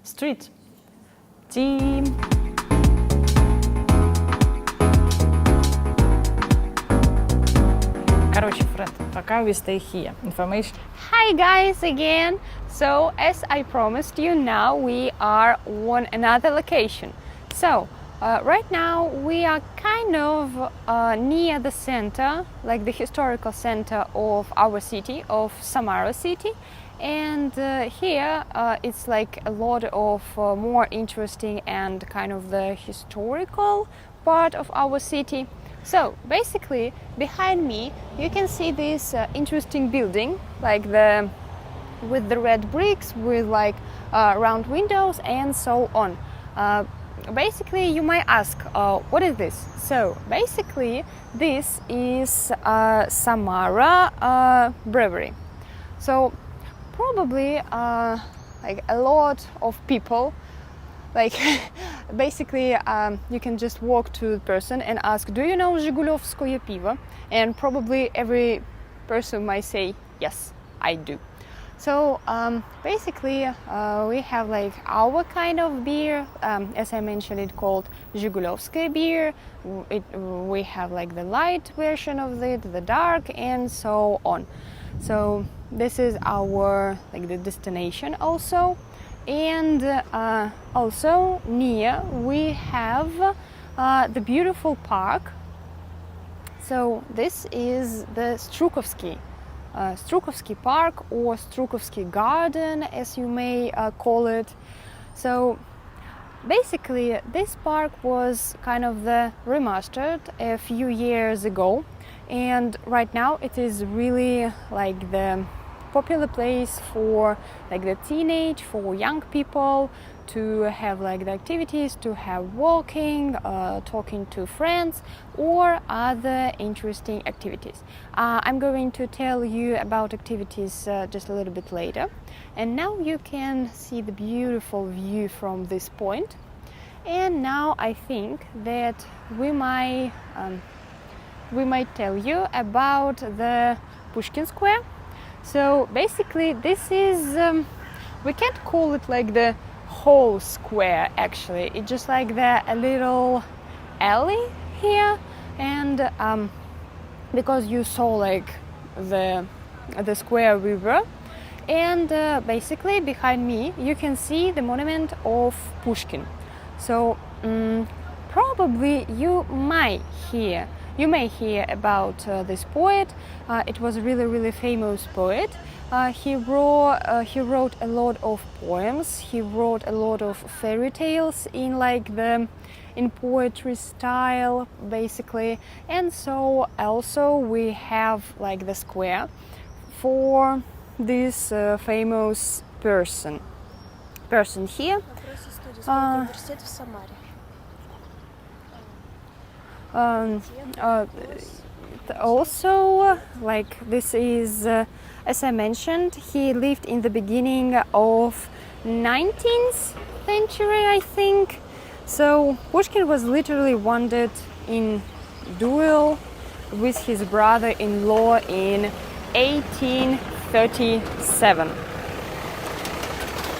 street team. Friend, пока we stay here. Information. Hi guys again. So as I promised you, now we are on another location. So right now we are kind of near the center, like the historical center of our city, of Samara city. And here it's like a lot of more interesting and kind of the historical part of our city. So basically behind me you can see this interesting building, like with the red bricks, with like round windows and so on. Basically you might ask, what is this? So basically this is Samara Brewery. So probably like a lot of people. Like basically you can just walk to the person and ask, do you know Zhigulovskoye pivo? And probably every person might say, yes, I do. So basically we have like our kind of beer, as I mentioned, it called Zhigulovskoye beer. We have like the light version of it, the dark, and so on. So this is our like the destination also. And also near we have the beautiful park. So this is the Strukovsky Park, or Strukovsky Garden, as you may call it. So basically this park was kind of the remastered a few years ago, and right now it is really like the popular place for like the teenage, for young people to have like the activities, to have walking, talking to friends, or other interesting activities. I'm going to tell you about activities just a little bit later. And now you can see the beautiful view from this point. And now I think that we might tell you about the Pushkin Square. So basically this is, we can't call it like the whole square actually, it's just like a little alley here, and because you saw like the square river, and basically behind me you can see the monument of Pushkin. So probably you may hear about this poet. It was a really famous poet. He wrote a lot of poems. He wrote a lot of fairy tales in poetry style, basically. And so also we have like the square for this famous person here. Also, like this is, as I mentioned, he lived in the beginning of 19th century, I think. So Pushkin was literally wounded in duel with his brother-in-law in 1837.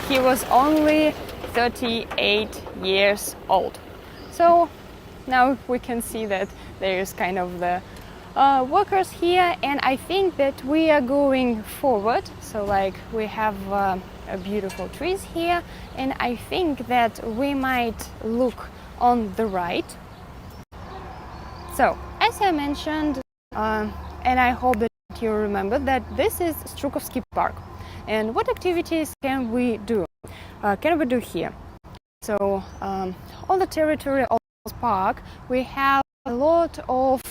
He was only 38 years old. So now we can see that there's kind of the workers here, and I think that we are going forward. So like we have beautiful trees here, and I think that we might look on the right. So as I mentioned, and I hope that you remember that this is Strukovsky Park. And what activities can we do? Here? So on the territory of this park we have a lot of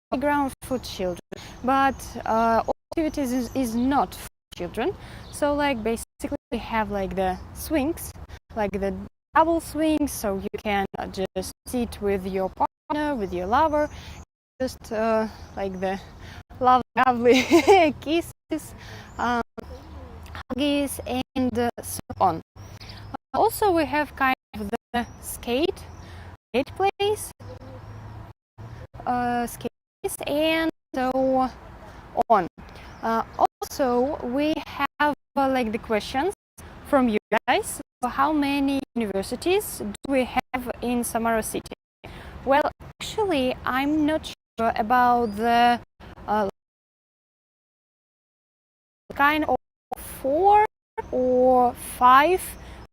playground for children, but all activities is not for children. So like basically we have like the swings, like the double swings, so you can just sit with your partner, with your lover, just like the lovely kisses, huggies, and so on. Also we have kind of the skate place, and so on. Also we have like the questions from you guys. So how many universities do we have in Samara city? Well, actually I'm not sure about the kind of 4 or 5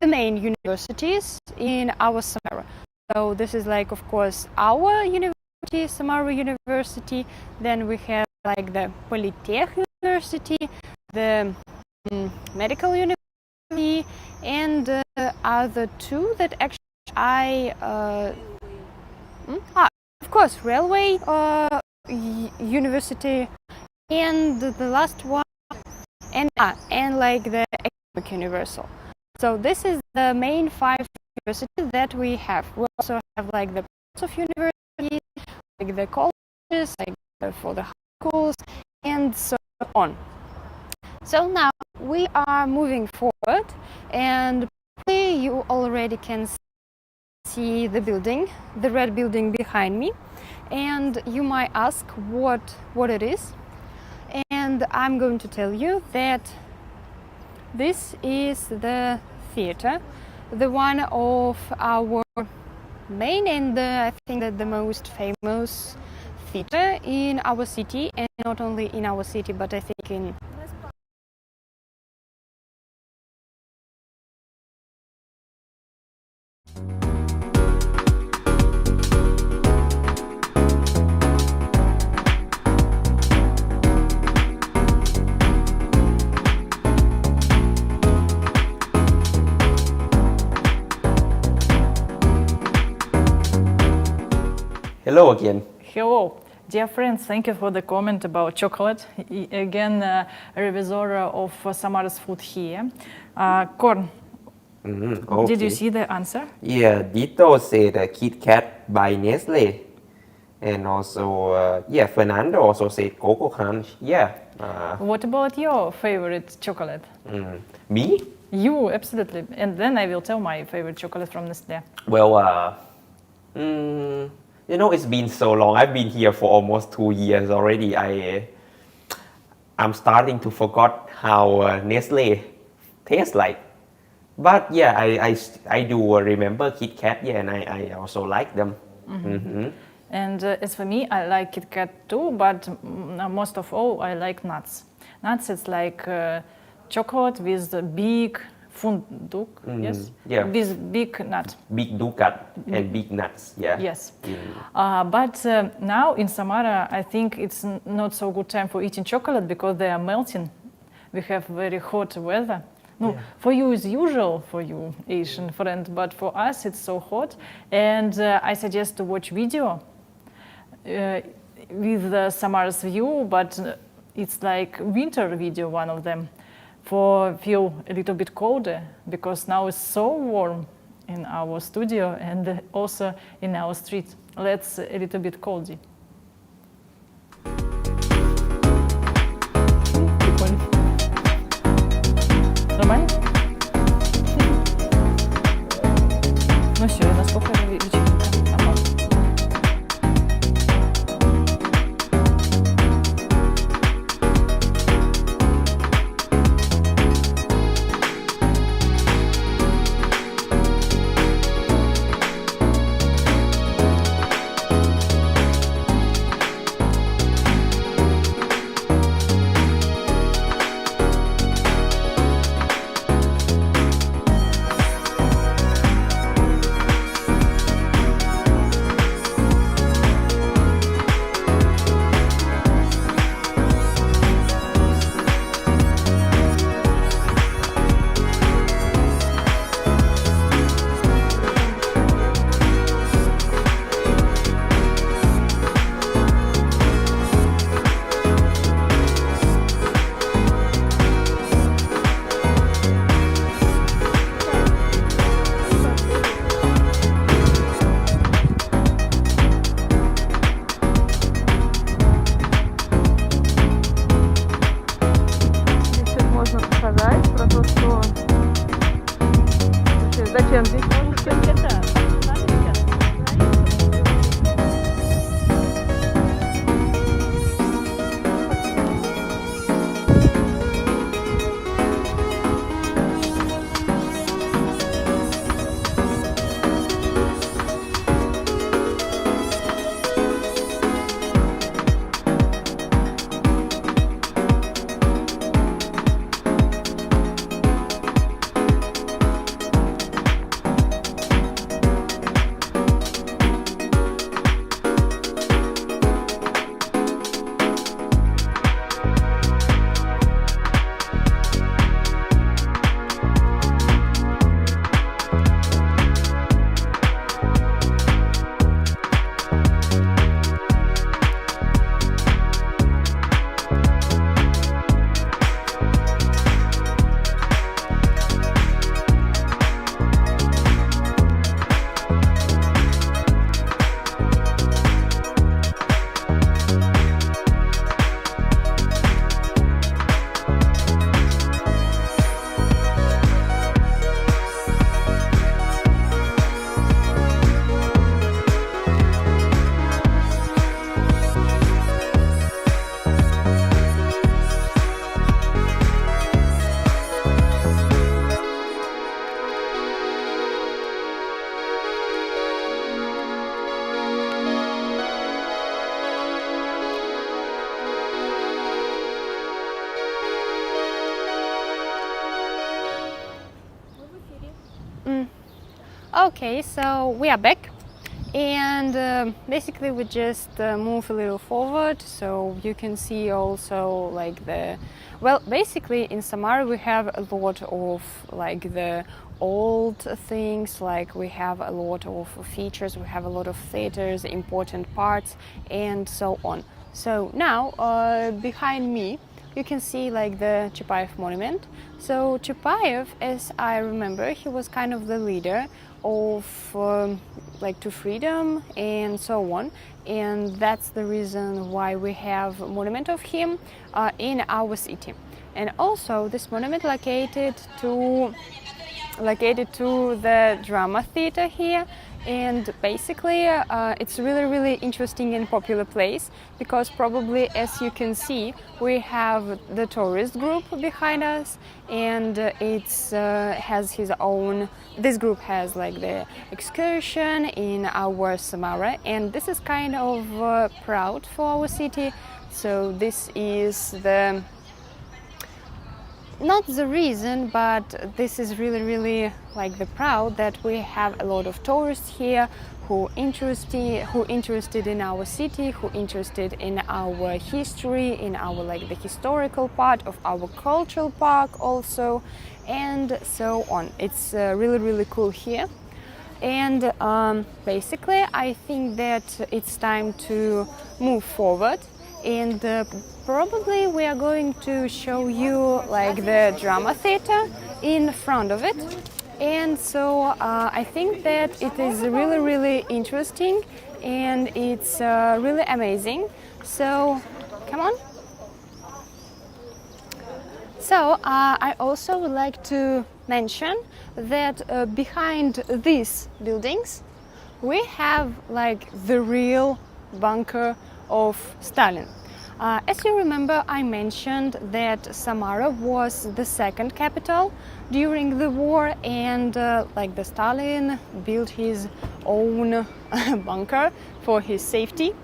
the main universities in our Samara. So this is like, of course, our university, Samara University. Then we have like the Polytech University, the Medical University, and other 2 that actually of course, Railway University, and the last one, and like the Economic Universal. So this is the main 5 universities that we have. We also have like the parts of universities, like the colleges, like for the high schools, and so on. So now we are moving forward chocolate, and probably you already can see the building, the red building behind me, and you might ask what it is, and I'm going to tell you that this is the theater, the one of our main and I think that the most famous theater in our city, and not only in our city but I think in Hello again. Hello, dear friends, thank you for the comment about chocolate. Again, revisor of Samara's food here. Corn, Okay. did you see the answer? Yeah, Dito said Kit Kat by Nestle. And also, Fernando also said Coco Crunch. Yeah. What about your favorite chocolate? Me? You, absolutely. And then I will tell my favorite chocolate from Nestle. Well, it's been so long. I've been here for almost 2 years already. I'm starting to forget how Nestle tastes like. But yeah, I do remember Kit Kat, yeah, and I also like them. And as for me, I like Kit Kat too, but most of all, I like nuts. Nuts, it's like chocolate with a big funduk, yes? Yeah. With big nut. Big dukat and big nuts, yeah. Yes. But now in Samara, I think it's not so good time for eating chocolate because they are melting. We have very hot weather. No, for you is usual, for you Asian friend, but for us it's so hot. And I suggest to watch video with Samara's view, but it's like winter video, one of them, for feel a little bit colder because now it's so warm in our studio and also in our street. Let's a little bit coldy. Нормально? Ну все, я насколько вечеринка. Ага. Зачем здесь можно это? Okay, so we are back, and basically we just move a little forward, so you can see also like basically in Samara we have a lot of like the old things, like we have a lot of features, we have a lot of theaters, important parts, and so on. So now behind me you can see like the Chapayev monument. So Chapayev, as I remember, he was kind of the leader of like to freedom and so on, and that's the reason why we have a monument of him in our city. And also this monument located to the drama theater here, and basically it's really interesting and popular place, because probably, as you can see, we have the tourist group behind us, and it's has his own, this group has like the excursion in our Samara, and this is kind of proud for our city. So this is the not the reason, but this is really like the proud that we have a lot of tourists here who interested in our city, who interested in our history, in our like the historical part of our cultural park also, and so on. It's really cool here. And basically I think that it's time to move forward, and probably we are going to show you like the drama theater in front of it. And so I think that it is really interesting, and it's really amazing. So come on. So I also would like to mention that behind these buildings we have like the real bunker of Stalin. As you remember, I mentioned that Samara was the second capital during the war, and like the Stalin built his own bunker for his safety,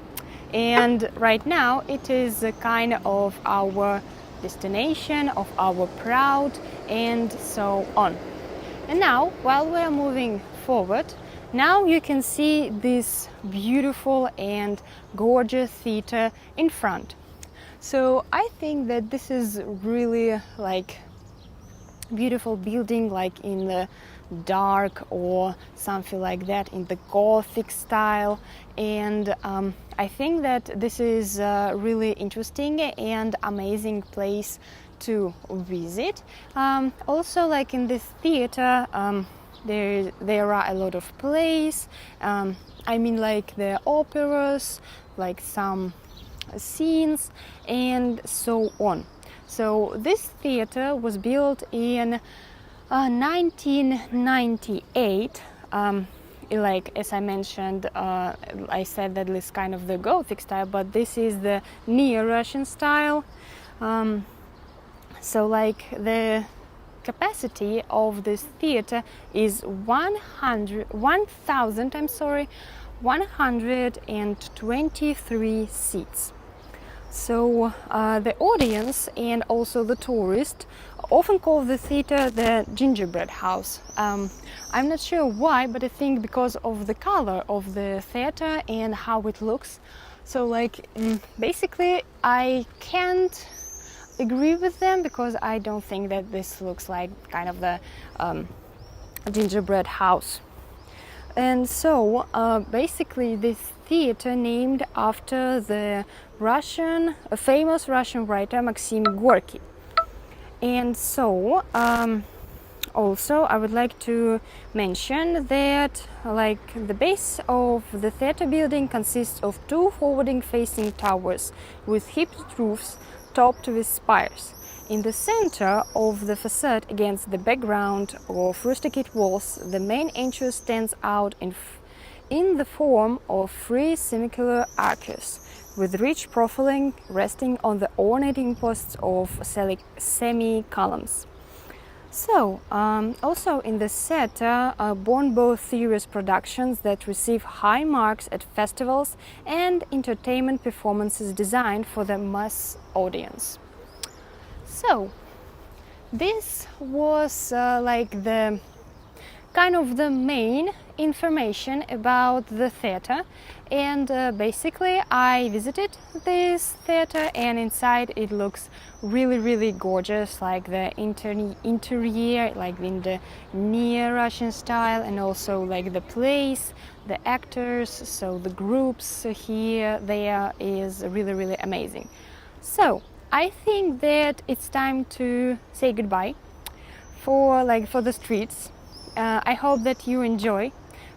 and right now it is a kind of our destination, of our proud, and so on. And now, while we are moving forward, now you can see this beautiful and gorgeous theater in front. So I think that this is really like beautiful building, like in the dark or something like that, in the Gothic style, and I think that this is a really interesting and amazing place to visit. Also, like in this theater, there are a lot of plays. I mean, like the operas, like some scenes, and so on. So this theater was built in 1998. Like as I mentioned, I said that it's kind of the Gothic style, but this is the neo-Russian style. So like the capacity of this theater is 1,123 seats. So the audience and also the tourists often call the theater the gingerbread house. I'm not sure why, but I think because of the color of the theater and how it looks. So like basically I can't agree with them, because I don't think that this looks like kind of the gingerbread house. And so basically this theater named after the famous Russian writer Maxim Gorky. And so also I would like to mention that like the base of the theater building consists of two forwarding facing towers with hipped roofs topped with spires. In the center of the facade, against the background of rusticate walls, the main entrance stands out in the form of three semicircular arches, with rich profiling resting on the ornate imposts of semi-columns. So, also in the set are born both serious productions that receive high marks at festivals and entertainment performances designed for the mass audience. So, this was like the kind of the main information about the theater, and basically I visited this theater, and inside it looks really gorgeous, like the interior, like in the neo-Russian style, and also like the place, the actors, so the groups here, there is really amazing. So I think that it's time to say goodbye for the streets. I hope that you enjoy.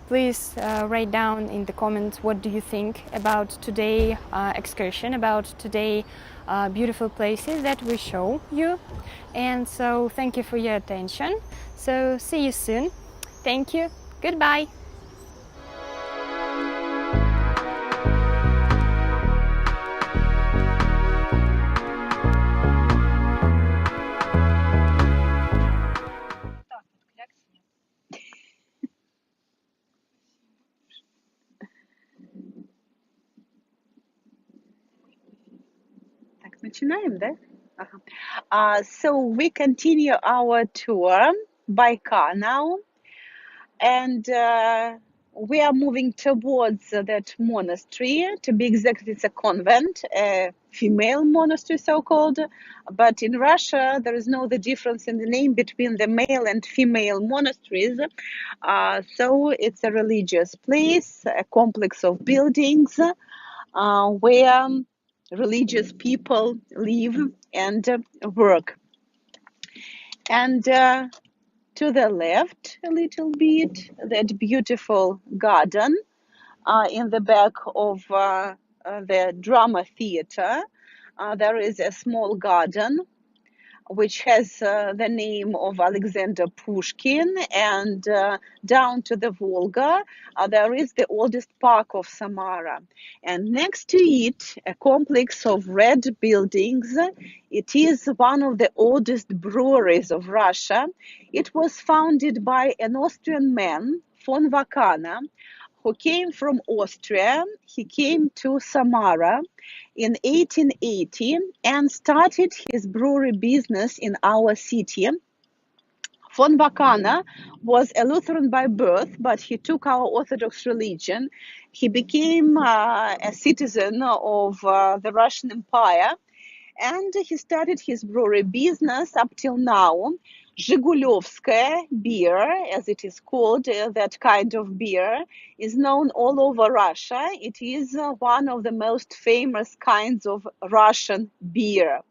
Please write down in the comments what do you think about today excursion, about today beautiful places that we show you. And so thank you for your attention. So see you soon. Thank you. Goodbye. Начинаем, да? Ага. So we continue our tour by car now, and we are moving towards that monastery. To be exact, it's a convent, a female monastery, so-called. But in Russia, there is no the difference in the name between the male and female monasteries. So it's a religious place, a complex of buildings where religious people live and work. And to the left a little bit, that beautiful garden in the back of the drama theater. There is a small garden which has the name of Alexander Pushkin, and down to the Volga, there is the oldest park of Samara. And next to it, a complex of red buildings. It is one of the oldest breweries of Russia. It was founded by an Austrian man, von Vakana, who came from Austria. He came to Samara in 1880 and started his brewery business in our city. Von Vakana was a Lutheran by birth, but he took our Orthodox religion. He became a citizen of the Russian Empire, and he started his brewery business up till now. Zhigulyovskaya beer, as it is called, that kind of beer, is known all over Russia. It is one of the most famous kinds of Russian beer.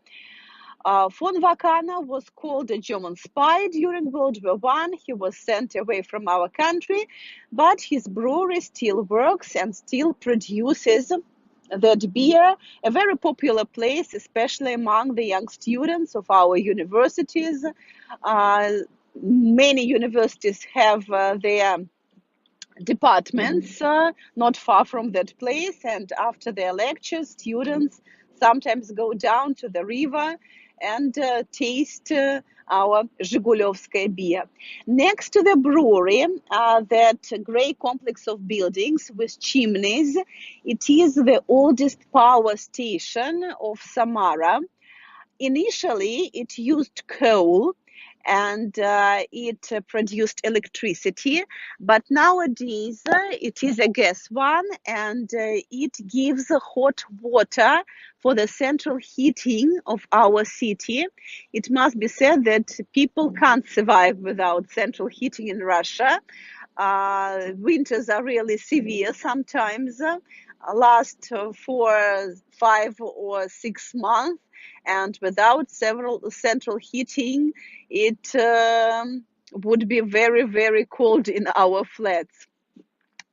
Von Vakana was called a German spy during World War I. He was sent away from our country, but his brewery still works and still produces that beer, a very popular place, especially among the young students of our universities. Many universities have their departments not far from that place, and after their lectures, students sometimes go down to the river and taste our Zhigulyovskaya beer. Next to the brewery, that grey complex of buildings with chimneys, it is the oldest power station of Samara. Initially, it used coal and it produced electricity, but nowadays it is a gas one, and it gives hot water for the central heating of our city. It must be said that people can't survive without central heating in Russia. Winters are really severe sometimes, last for 5 or 6 months, and without central heating, it would be very cold in our flats.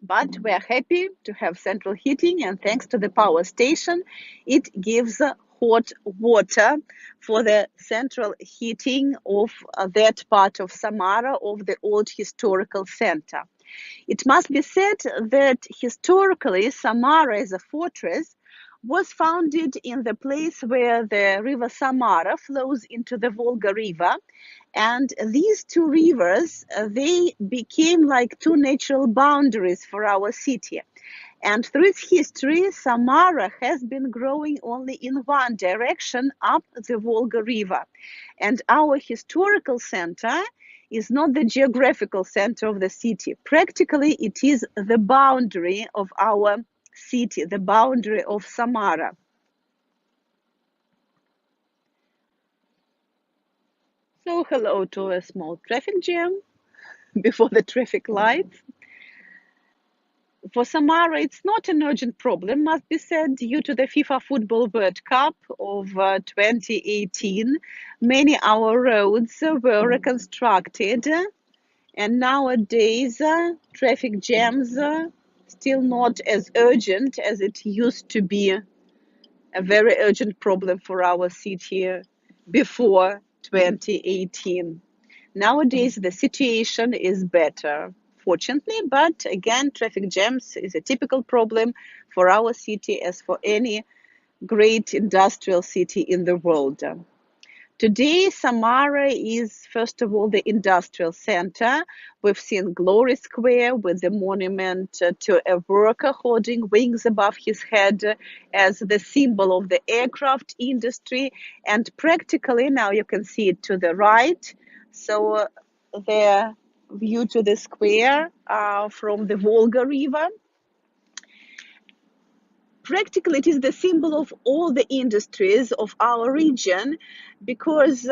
But we are happy to have central heating, and thanks to the power station, it gives hot water for the central heating of that part of Samara, of the old historical center. It must be said that historically, Samara as a fortress was founded in the place where the river Samara flows into the Volga River. And these two rivers, they became like two natural boundaries for our city. And through its history, Samara has been growing only in one direction, up the Volga River. And our historical center is not the geographical center of the city. Practically, it is the boundary of our city, the boundary of Samara. So hello to a small traffic jam before the traffic lights. For Samara, it's not an urgent problem, must be said, due to the FIFA Football World Cup of 2018. Many our roads were reconstructed, and nowadays traffic jams still not as urgent as it used to be, a very urgent problem for our city before 2018. Nowadays, the situation is better, fortunately, but again, traffic jams is a typical problem for our city as for any great industrial city in the world. Today, Samara is, first of all, the industrial center. We've seen Glory Square with the monument to a worker holding wings above his head as the symbol of the aircraft industry. And practically, now you can see it to the right. So the view to the square from the Volga River. Practically, it is the symbol of all the industries of our region, because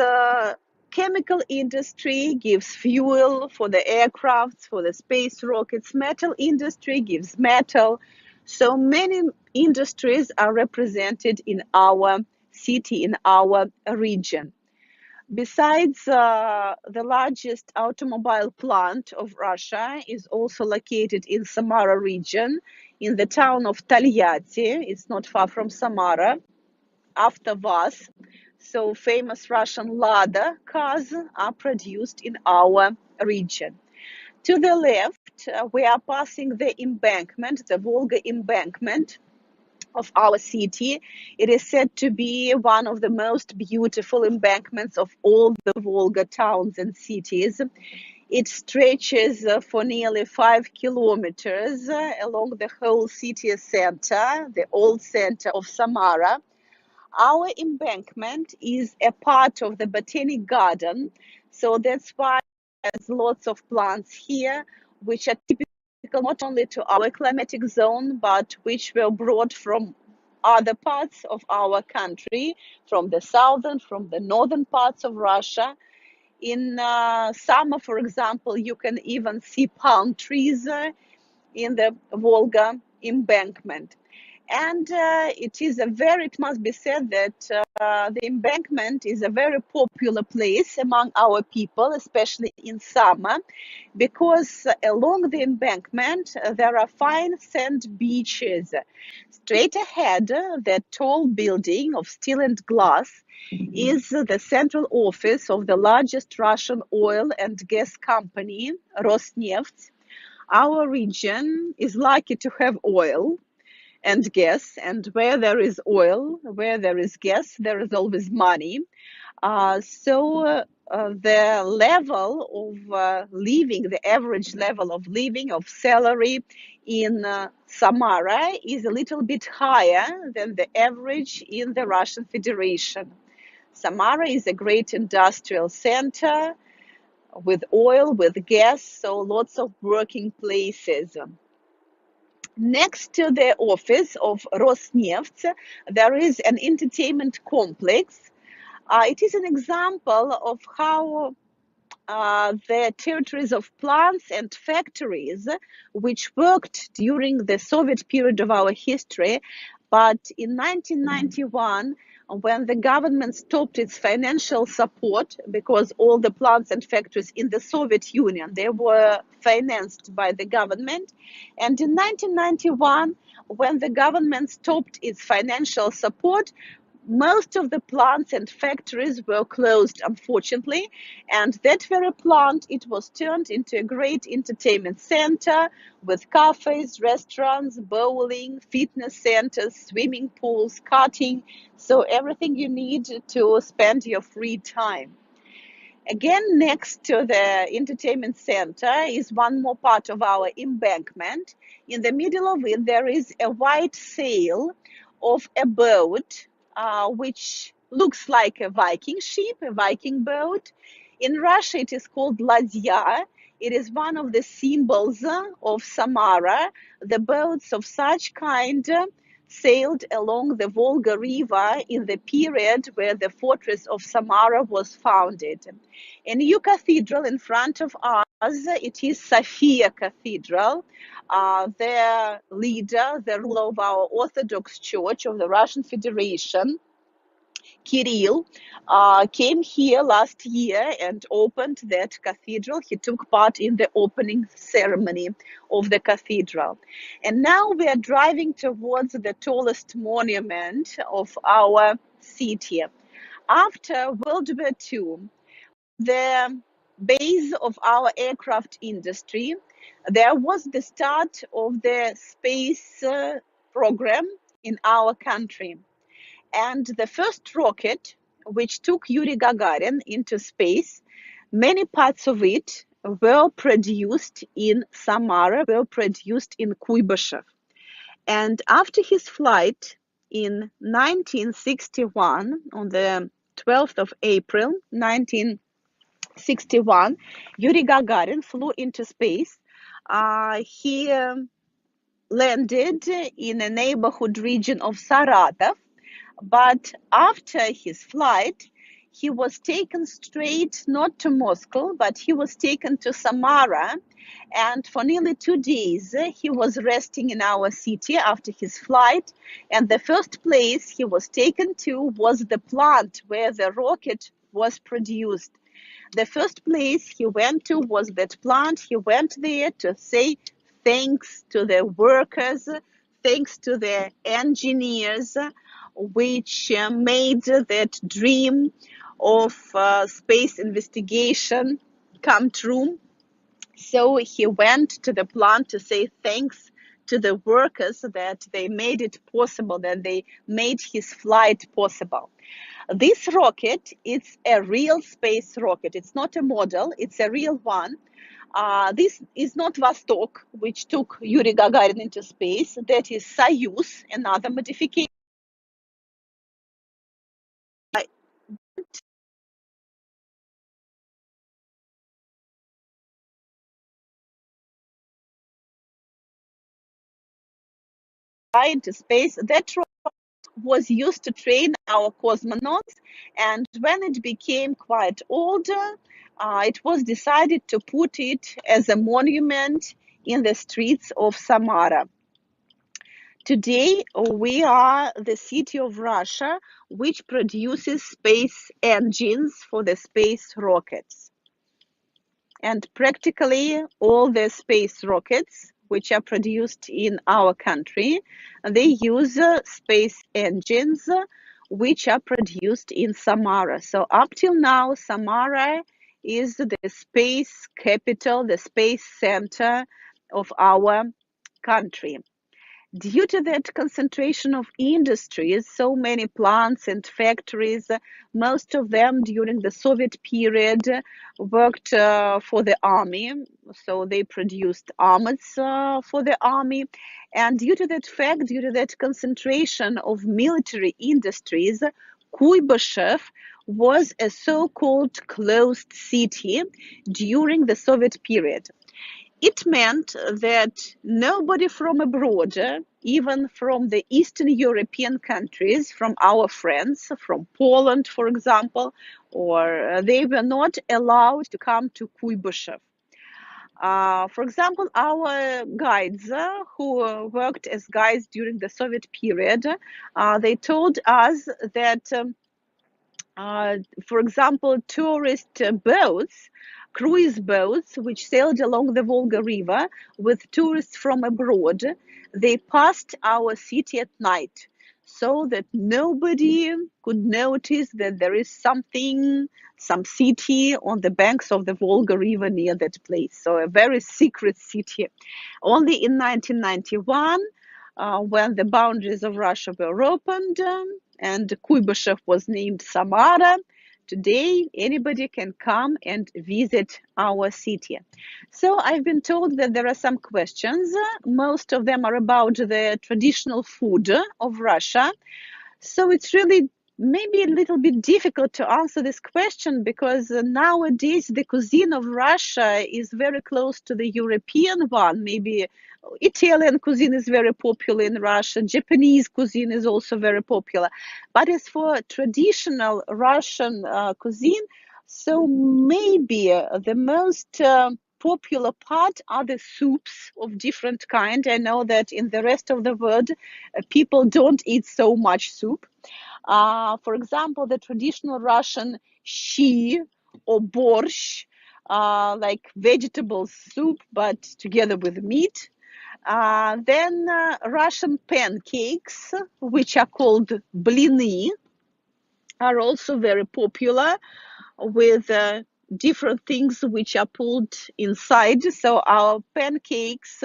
chemical industry gives fuel for the aircrafts, for the space rockets. Metal industry gives metal. So many industries are represented in our city, in our region. Besides, the largest automobile plant of Russia is also located in Samara region, in the town of Tольятти. It's not far from Samara, after Vas. So famous Russian Lada cars are produced in our region. To the left, we are passing the embankment, the Volga embankment of our city. It is said to be one of the most beautiful embankments of all the Volga towns and cities. It stretches for nearly 5 kilometers along the whole city center, the old center of Samara. Our embankment is a part of the botanic garden, so that's why there's lots of plants here, which are typical not only to our climatic zone, but which were brought from other parts of our country, from the southern, from the northern parts of Russia. In summer, for example, you can even see palm trees in the Volga embankment. And it must be said that the embankment is a very popular place among our people, especially in summer, because along the embankment there are fine sand beaches. Straight ahead, that tall building of steel and glass is the central office of the largest Russian oil and gas company, Rosneft. Our region is lucky to have oil and gas, and where there is oil, where there is gas, there is always money. The level of living, the average level of living, of salary in Samara is a little bit higher than the average in the Russian Federation. Samara is a great industrial center with oil, with gas, so lots of working places. Next to the office of Rosneft, there is an entertainment complex. It is an example of how the territories of plants and factories, which worked during the Soviet period of our history, but in 1991, when the government stopped its financial support, because all the plants and factories in the Soviet Union, they were financed by the government. And in 1991, when the government stopped its financial support, most of the plants and factories were closed, unfortunately, and that very plant, it was turned into a great entertainment center with cafes, restaurants, bowling, fitness centers, swimming pools, karting, so everything you need to spend your free time. Again, next to the entertainment center is one more part of our embankment. In the middle of it, there is a white sail of a boat, which looks like a Viking ship, a Viking boat. In Russia, it is called ladья. It is one of the symbols of Samara. The boats of such kind sailed along the Volga River in the period where the fortress of Samara was founded. A new cathedral in front of us, it is Sophia Cathedral. Their leader, the ruler of our Orthodox Church of the Russian Federation, Kirill, came here last year and opened that cathedral. He took part in the opening ceremony of the cathedral. And now we are driving towards the tallest monument of our city. After World War II, the base of our aircraft industry, there was the start of the space program in our country. And the first rocket, which took Yuri Gagarin into space, many parts of it were produced in Samara, were produced in Kuibyshev. And after his flight in 1961, on the 12th of April, 1961, Yuri Gagarin flew into space. He landed in a neighborhood region of Saratov, but after his flight, he was taken straight not to Moscow, but he was taken to Samara. And for nearly 2 days, he was resting in our city after his flight. And the first place he was taken to was the plant where the rocket was produced. The first place he went to was that plant. He went there to say thanks to the workers, thanks to the engineers, which made that dream of space investigation come true. So he went to the plant to say thanks to the workers that they made it possible, that they made his flight possible. This rocket, it's a real space rocket. It's not a model, it's a real one. This is not Vostok, which took Yuri Gagarin into space. That is Soyuz, another modification. Into space. That was used to train our cosmonauts, and when it became quite older, it was decided to put it as a monument in the streets of Samara. Today, we are the city of Russia which produces space engines for the space rockets. And practically all the space rockets which are produced in our country, they use space engines which are produced in Samara. So up till now, Samara is the space capital, the space center of our country. Due to that concentration of industries, so many plants and factories, most of them during the Soviet period worked for the army. So they produced armors for the army. And due to that fact, due to that concentration of military industries, Kuibyshev was a so-called closed city during the Soviet period. It meant that nobody from abroad, even from the Eastern European countries, from our friends, from Poland, for example, or they were not allowed to come to Kuibyshev. For example, our guides who worked as guides during the Soviet period, they told us that for example, tourist boats, cruise boats, which sailed along the Volga River with tourists from abroad, they passed our city at night so that nobody could notice that there is something, some city on the banks of the Volga River near that place. So a very secret city. Only in 1991, when the boundaries of Russia were opened, and Kuibyshev was named Samara. today anybody can come and visit our city. So I've been told that there are some questions. Most of them are about the traditional food of Russia. So it's really maybe a little bit difficult to answer this question because nowadays the cuisine of Russia is very close to the European one. Maybe Italian cuisine is very popular in Russia. Japanese cuisine is also very popular. But as for traditional Russian cuisine, so maybe the most popular part are the soups of different kind. I know that in the rest of the world, people don't eat so much soup. For example, the traditional Russian shi or borscht, like vegetable soup, but together with meat. Then Russian pancakes, which are called blini, are also very popular with different things which are pulled inside. So our pancakes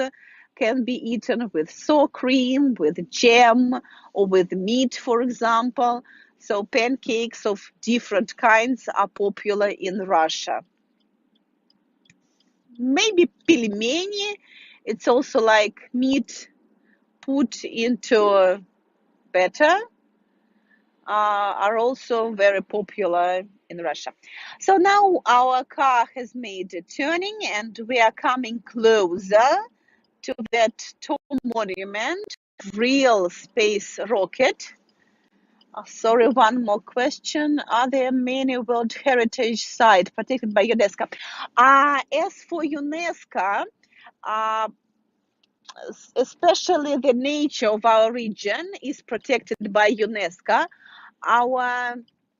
can be eaten with sour cream, with jam, or with meat, for example. So pancakes of different kinds are popular in Russia. Maybe pelmeni, it's also like meat put into batter, are also very popular in Russia. So now our car has made a turning and we are coming closer to that tall monument, real space rocket. Sorry, one more question. Are there many World Heritage sites protected by UNESCO? As for UNESCO, especially the nature of our region is protected by UNESCO. Our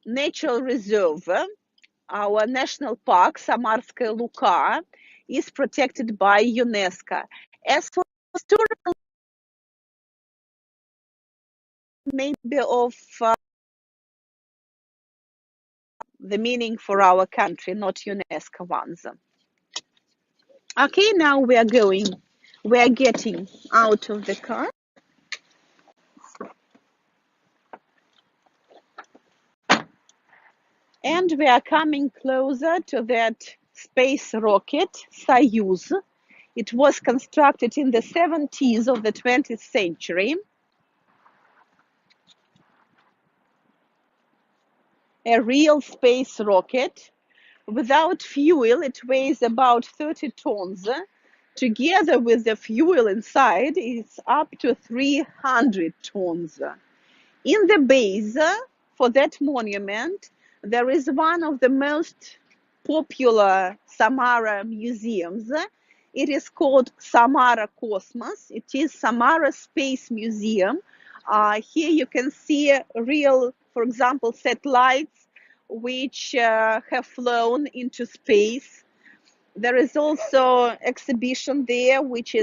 natural reserve, our national park, Samarskaya Luka, is protected by UNESCO. As for historical, maybe of the meaning for our country, not UNESCO ones. Okay, now we are getting out of the car. And we are coming closer to that space rocket, Soyuz. It was constructed in the 70s of the 20th century. A real space rocket. Without fuel, it weighs about 30 tons. Together with the fuel inside, it's up to 300 tons. In the base for that monument, there is one of the most popular Samara museums. It is called Samara Cosmos. It is Samara Space Museum. Here you can see real, for example, satellites which have flown into space. There is also exhibition there which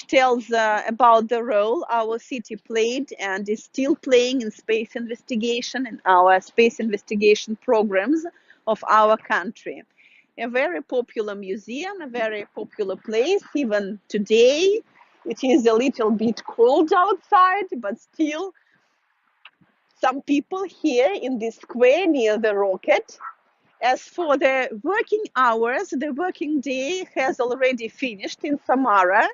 tells about the role our city played and is still playing in space investigation and our space investigation programs of our country. A very popular museum, a very popular place. Even today, it is a little bit cold outside, but still some people here in this square near the rocket. As for the working hours, the working day has already finished in Samara.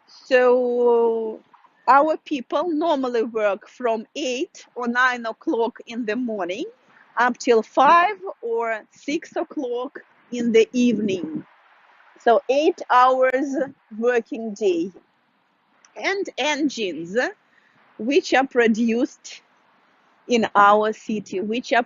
So our people normally work from 8 or 9 o'clock in the morning up till 5 or 6 o'clock in the evening. So 8 hours working day. And engines which are produced in our city, which are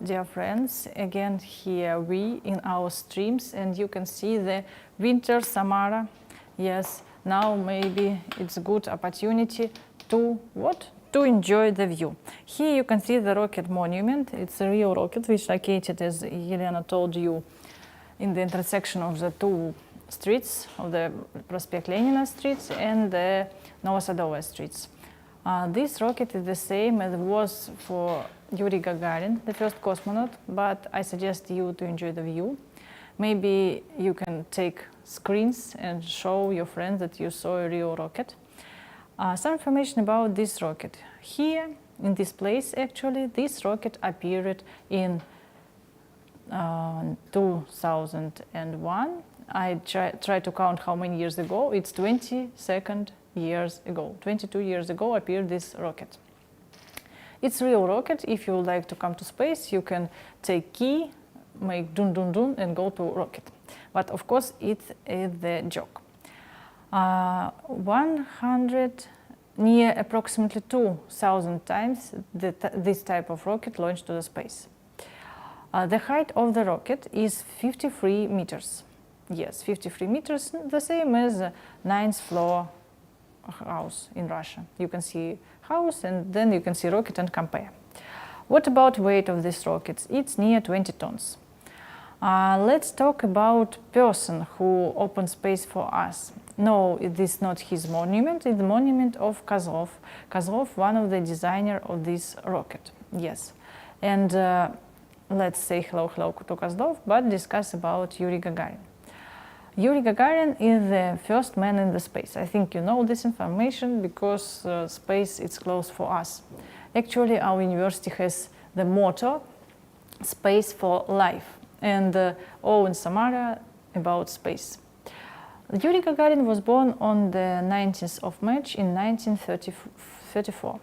Dear friends, again here we in our streams and you can see the winter Samara. Yes, now maybe it's a good opportunity to to enjoy the view. Here you can see the rocket monument. It's a real rocket which located, as Elena told you, in the intersection of the two streets, of the Prospect Lenina streets and the Novosadova streets. This rocket is the same as it was for Yuri Gagarin, the first cosmonaut, but I suggest you to enjoy the view. Maybe you can take screens and show your friends that you saw a real rocket. Some information about this rocket. Here, in this place, actually, this rocket appeared in 2001. I try to count how many years ago. It's 22 years ago. 22 years ago appeared this rocket. It's a real rocket. If you would like to come to space, you can take key, make dun dun dun and go to rocket. But of course, it's the joke. 100, near approximately 2,000 times this type of rocket launched to the space. The height of the rocket is 53 meters. Yes, 53 meters, the same as a 9th floor house in Russia. You can see house and then you can see rocket and compare. What about weight of this rocket? It's near 20 tons. Let's talk about person who opened space for us. No, it is not his monument, it's the monument of Kozlov. Kozlov, one of the designer of this rocket. Yes. And let's say hello to Kozlov, but discuss about Yuri Gagarin. Yuri Gagarin is the first man in the space. I think you know this information because space is close for us. Actually, our university has the motto, space for life, and all in Samara about space. Yuri Gagarin was born on the 19th of March in 1934.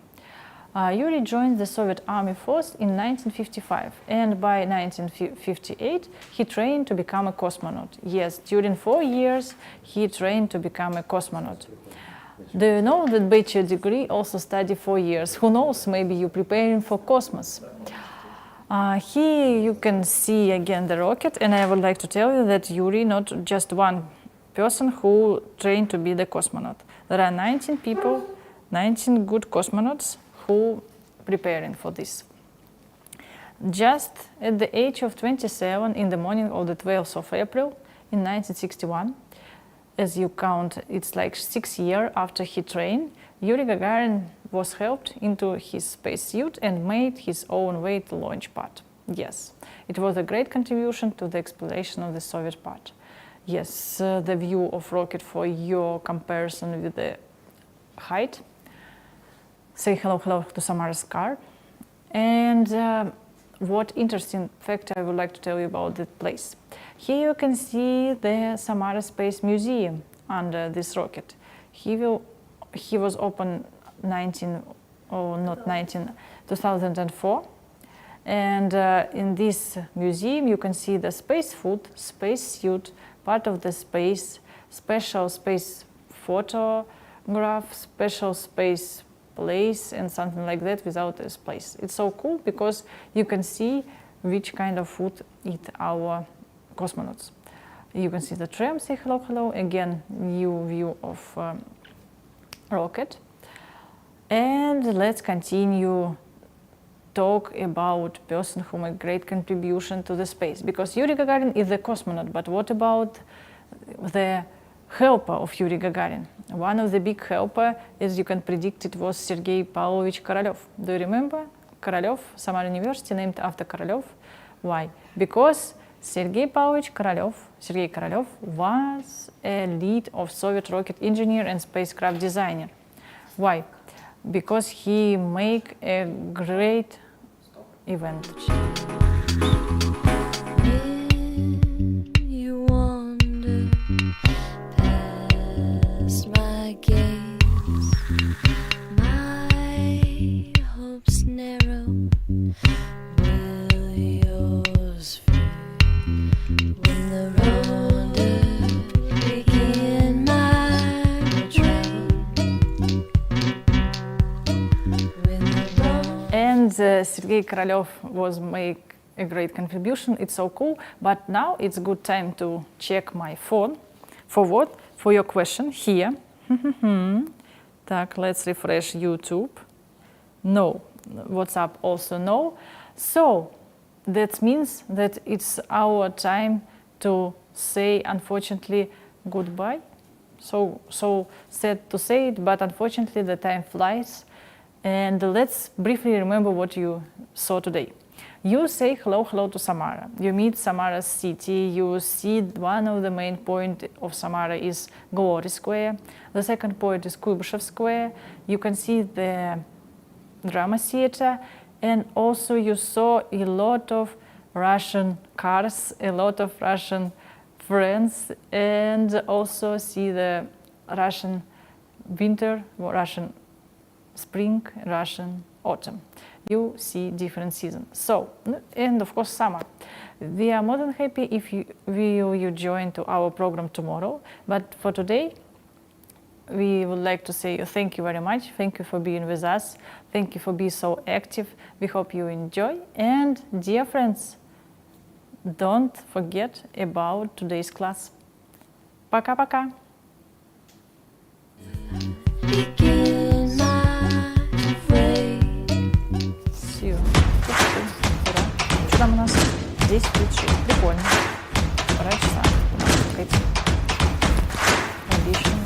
Yuri joined the Soviet Army force in 1955, and by 1958 he trained to become a cosmonaut. Yes, during 4 years he trained to become a cosmonaut. Do you know that bachelor degree also study 4 years? Who knows, maybe you're preparing for cosmos. Here you can see again the rocket, and I would like to tell you that Yuri not just one person who trained to be the cosmonaut. There are 19 people, 19 good cosmonauts who preparing for this. Just at the age of 27 in the morning of the 12th of April in 1961, as you count, it's like 6 years after he trained, Yuri Gagarin was helped into his spacesuit and made his own way to launch pad. Yes, it was a great contribution to the exploration of the Soviet part. Yes, the view of rocket for your comparison with the height. Say hello to Samara's car. And what interesting fact I would like to tell you about that place. Here you can see the Samara Space Museum under this rocket. He was opened 2004. And in this museum you can see the space food, space suit, part of the space, special space photograph, special space place and something like that without this place. It's so cool because you can see which kind of food eat our cosmonauts. You can see the tram, say hello, again new view of rocket. And let's continue talk about person who made great contribution to the space, because Yuri Gagarin is the cosmonaut, but what about the helper of Yuri Gagarin? One of the big helper, as you can predict, it was Sergei Pavlovich Korolev. Do you remember? Korolev, Samara University named after Korolev. Why? Because Sergei Pavlovich Korolev, Sergei Korolev was a lead of Soviet rocket engineer and spacecraft designer. Why? Because he made a great event. Sergei Korolev was make a great contribution. It's so cool. But now it's good time to check my phone. For what? For your question here. Так, let's refresh YouTube. No. WhatsApp also no. So that means that it's our time to say, unfortunately, goodbye. So sad to say it, but unfortunately the time flies. And let's briefly remember what you saw today. You say hello to Samara. You meet Samara city. You see one of the main points of Samara is Glory Square. The second point is Kuybyshev Square. You can see the drama theater, and also you saw a lot of Russian cars, a lot of Russian friends, and also see the Russian winter, Russian spring, Russian autumn. You see different seasons. So, and of course summer. We are more than happy if you join to our program tomorrow. But for today, we would like to say thank you very much. Thank you for being with us. Thank you for being so active. We hope you enjoy. And dear friends, don't forget about today's class. Пока-пока. See you. Что там у нас? 10:36. Прикольно. 1,5 часа. Какая-то обещанная.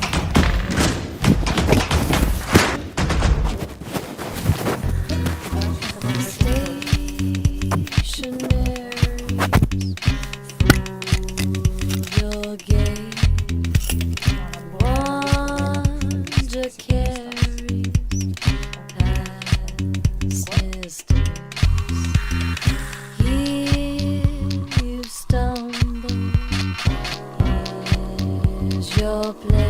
Your place.